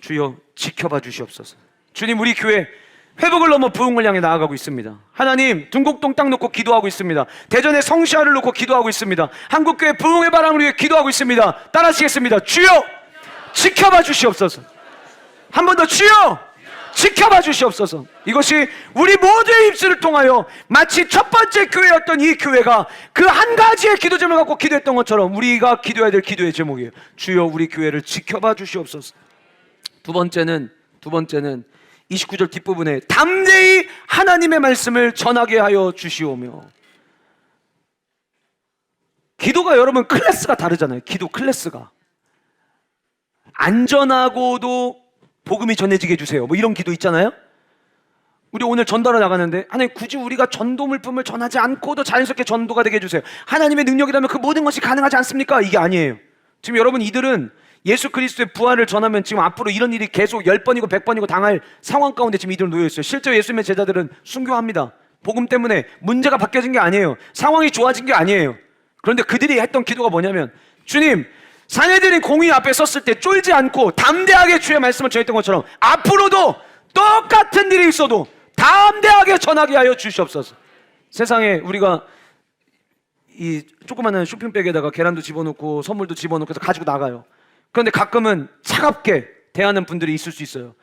주여 지켜봐 주시옵소서. 주님 우리 교회 회복을 넘어 부흥을 향해 나아가고 있습니다. 하나님 둥곡동 땅 놓고 기도하고 있습니다. 대전의 성시아를 놓고 기도하고 있습니다. 한국교회 부흥의 바람을 위해 기도하고 있습니다. 따라하시겠습니다. 주여 지켜봐 주시옵소서. 한 번 더 주여 지켜봐 주시옵소서. 이것이 우리 모두의 입술을 통하여 마치 첫 번째 교회였던 이 교회가 그 한 가지의 기도 제목을 갖고 기도했던 것처럼 우리가 기도해야 될 기도의 제목이에요. 주여 우리 교회를 지켜봐 주시옵소서. 두 번째는 29절 뒷부분에 담대히 하나님의 말씀을 전하게 하여 주시오며. 기도가 여러분 클래스가 다르잖아요. 기도 클래스가 안전하고도 복음이 전해지게 해주세요. 뭐 이런 기도 있잖아요. 우리 오늘 전도하러 나가는데 하나님 굳이 우리가 전도 물품을 전하지 않고도 자연스럽게 전도가 되게 해주세요. 하나님의 능력이라면 그 모든 것이 가능하지 않습니까? 이게 아니에요. 지금 여러분 이들은 예수 그리스도의 부활을 전하면 지금 앞으로 이런 일이 계속 10번이고 100번이고 당할 상황 가운데 지금 이들은 놓여 있어요. 실제 예수님의 제자들은 순교합니다. 복음 때문에 문제가 바뀌어진 게 아니에요. 상황이 좋아진 게 아니에요. 그런데 그들이 했던 기도가 뭐냐면 주님 사내들이 공의 앞에 섰을 때 쫄지 않고 담대하게 주의 말씀을 전했던 것처럼 앞으로도 똑같은 일이 있어도 담대하게 전하게 하여 주시옵소서. 세상에 우리가 이 조그마한 쇼핑백에다가 계란도 집어넣고 선물도 집어넣고 해서 가지고 나가요. 그런데 가끔은 차갑게 대하는 분들이 있을 수 있어요.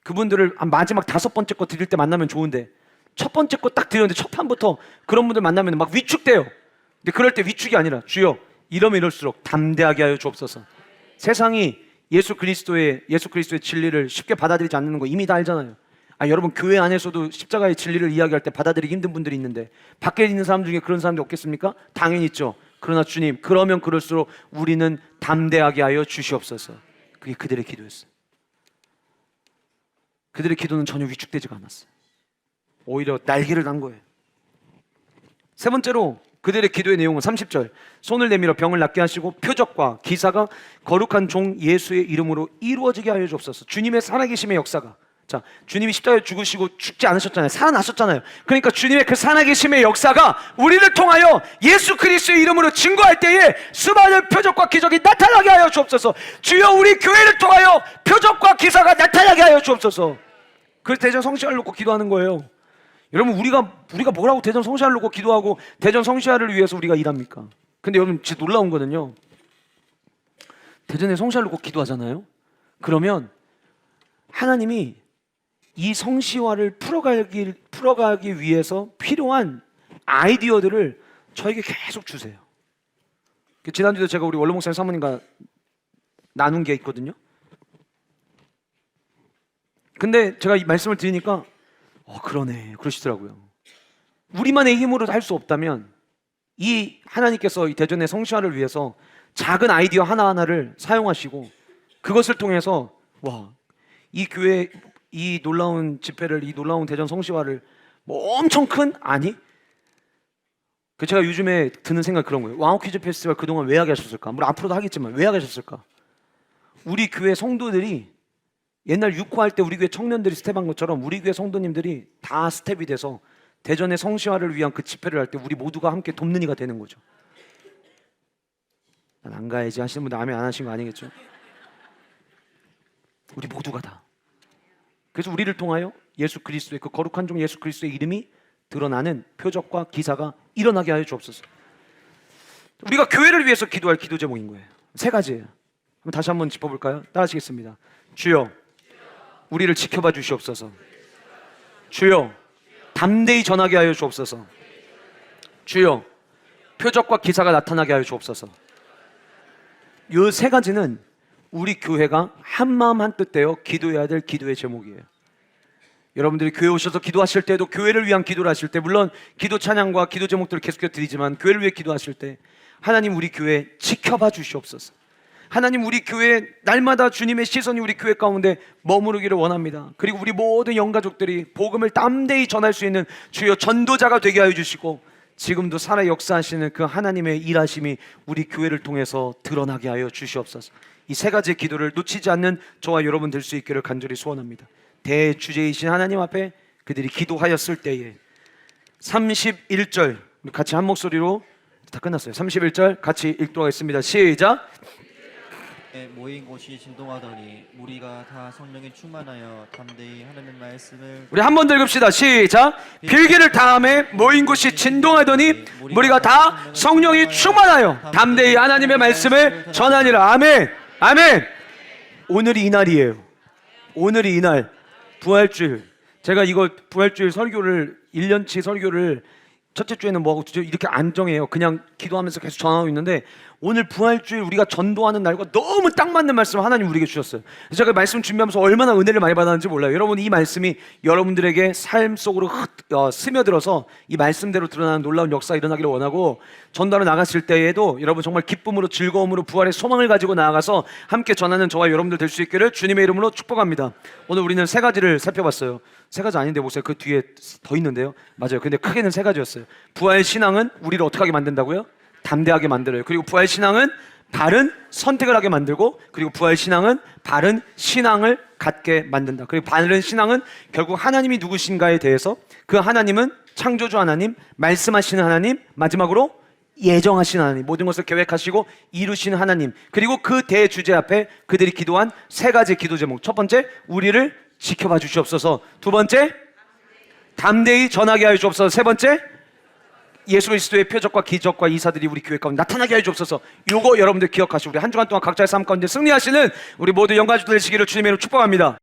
그분들을 마지막 5번째 거 드릴 때 만나면 좋은데 첫 번째 거 딱 드렸는데 첫 판부터 그런 분들 만나면 막 위축돼요. 근데 그럴 때 위축이 아니라 주여 이러면 이럴수록 담대하게 하여 주옵소서. 세상이 예수 그리스도의 진리를 쉽게 받아들이지 않는 거 이미 다 알잖아요. 여러분 교회 안에서도 십자가의 진리를 이야기할 때 받아들이기 힘든 분들이 있는데 밖에 있는 사람 중에 그런 사람들 없겠습니까? 당연히 있죠. 그러나 주님 그러면 그럴수록 우리는 담대하게 하여 주시옵소서. 그게 그들의 기도였어요. 그들의 기도는 전혀 위축되지가 않았어요. 오히려 날개를 단 거예요. 세 번째로 그들의 기도의 내용은 30절 손을 내밀어 병을 낫게 하시고 표적과 기사가 거룩한 종 예수의 이름으로 이루어지게 하여 주옵소서. 주님의 살아계심의 역사가 자 주님이 십자가에 죽으시고 죽지 않으셨잖아요. 살아나셨잖아요. 그러니까 주님의 그 살아계심의 역사가 우리를 통하여 예수 그리스도의 이름으로 증거할 때에 수많은 표적과 기적이 나타나게 하여 주옵소서. 주여 우리 교회를 통하여 표적과 기사가 나타나게 하여 주옵소서. 그래서 대전 성시아를 놓고 기도하는 거예요. 여러분 우리가 뭐라고 대전 성시아를 놓고 기도하고 대전 성시아를 위해서 우리가 일합니까? 근데 여러분 진짜 놀라운 거는요. 대전의 성시아를 놓고 기도하잖아요. 그러면 하나님이 이 성시화를 풀어가기 위해서 필요한 아이디어들을 저에게 계속 주세요. 지난주에도 제가 우리 원로 목사님 사모님과 나눈 게 있거든요. 근데 제가 이 말씀을 드리니까 그러네. 그러시더라고요. 우리만의 힘으로 할 수 없다면 이 하나님께서 이 대전의 성시화를 위해서 작은 아이디어 하나하나를 사용하시고 그것을 통해서 이 교회 이 놀라운 집회를 이 놀라운 대전 성시화를 뭐 엄청 큰 아니? 제가 요즘에 드는 생각 그런 거예요. 와우 퀴즈 페스티벌 그동안 왜 하게 하셨을까? 물론 앞으로도 하겠지만 왜 하게 하셨을까? 우리 교회 성도들이 옛날 6호 할 때 우리 교회 청년들이 스텝한 것처럼 우리 교회 성도님들이 다 스텝이 돼서 대전의 성시화를 위한 그 집회를 할 때 우리 모두가 함께 돕는 이가 되는 거죠. 난 안 가야지 하시는 분들 아멘 안 하신 거 아니겠죠? 우리 모두가 다. 그래서 우리를 통하여 예수 그리스도의 그 거룩한 종 예수 그리스도의 이름이 드러나는 표적과 기사가 일어나게 하여 주옵소서. 우리가 교회를 위해서 기도할 기도 제목인 거예요. 세 가지예요. 한번 다시 한번 짚어볼까요? 따라하시겠습니다. 주여 우리를 지켜봐 주시옵소서. 주여 담대히 전하게 하여 주옵소서. 주여 표적과 기사가 나타나게 하여 주옵소서. 이 세 가지는 우리 교회가 한마음 한뜻 되어 기도해야 될 기도의 제목이에요. 여러분들이 교회 오셔서 기도하실 때도 교회를 위한 기도를 하실 때 물론 기도 찬양과 기도 제목들을 계속해서 드리지만 교회를 위해 기도하실 때 하나님 우리 교회 지켜봐 주시옵소서. 하나님 우리 교회 날마다 주님의 시선이 우리 교회 가운데 머무르기를 원합니다. 그리고 우리 모든 영가족들이 복음을 담대히 전할 수 있는 주여 전도자가 되게 하여 주시고 지금도 살아 역사하시는 그 하나님의 일하심이 우리 교회를 통해서 드러나게 하여 주시옵소서. 이 세 가지의 기도를 놓치지 않는 저와 여러분 될 수 있기를 간절히 소원합니다. 대주제이신 하나님 앞에 그들이 기도하였을 때에 31절 같이 한 목소리로 다 끝났어요. 31절 같이 읽도록 하겠습니다. 시작. 모인 곳이 진동하더니 무리가 다 성령이 충만하여 담대히 하나님의 말씀을 우리 한 번 더 읽읍시다. 시작. 빌기를 다음에 모인 곳이 진동하더니 무리가 다 성령이 충만하여 담대히 하나님의 말씀을 전하니라. 아멘. 아멘. 오늘이 이날이에요. 오늘이 이날 부활주일. 제가 이거 부활주일 설교를 1년치 설교를 첫째 주에는 뭐하고 이렇게 안 정해요. 그냥 기도하면서 계속 전하고 있는데 오늘 부활주일 우리가 전도하는 날과 너무 딱 맞는 말씀을 하나님 우리에게 주셨어요. 제가 그 말씀 준비하면서 얼마나 은혜를 많이 받았는지 몰라요. 여러분 이 말씀이 여러분들에게 삶 속으로 스며들어서 이 말씀대로 드러나는 놀라운 역사가 일어나기를 원하고 전도하러 나갔을 때에도 여러분 정말 기쁨으로 즐거움으로 부활의 소망을 가지고 나아가서 함께 전하는 저와 여러분들 될 수 있기를 주님의 이름으로 축복합니다. 오늘 우리는 세 가지를 살펴봤어요. 세 가지 아닌데 보세요. 그 뒤에 더 있는데요. 맞아요. 근데 크게는 세 가지였어요. 부활 신앙은 우리를 어떻게 하게 만든다고요? 담대하게 만들어요. 그리고 부활 신앙은 바른 선택을 하게 만들고 그리고 부활 신앙은 바른 신앙을 갖게 만든다. 그리고 바른 신앙은 결국 하나님이 누구신가에 대해서 그 하나님은 창조주 하나님, 말씀하시는 하나님, 마지막으로 예정하신 하나님, 모든 것을 계획하시고 이루시는 하나님, 그리고 그 대주제 앞에 그들이 기도한 세 가지 기도 제목. 첫 번째, 우리를 지켜봐 주시옵소서. 두 번째, 담대히 전하게 하여 주옵소서. 세 번째, 예수 그리스도의 표적과 기적과 이사들이 우리 교회 가운데 나타나게 하여 주옵소서. 요거 여러분들 기억하시고 우리 한 주간 동안 각자의 삶 가운데 승리하시는 우리 모두 영가족들 되시기를 주님의 이름으로 축복합니다.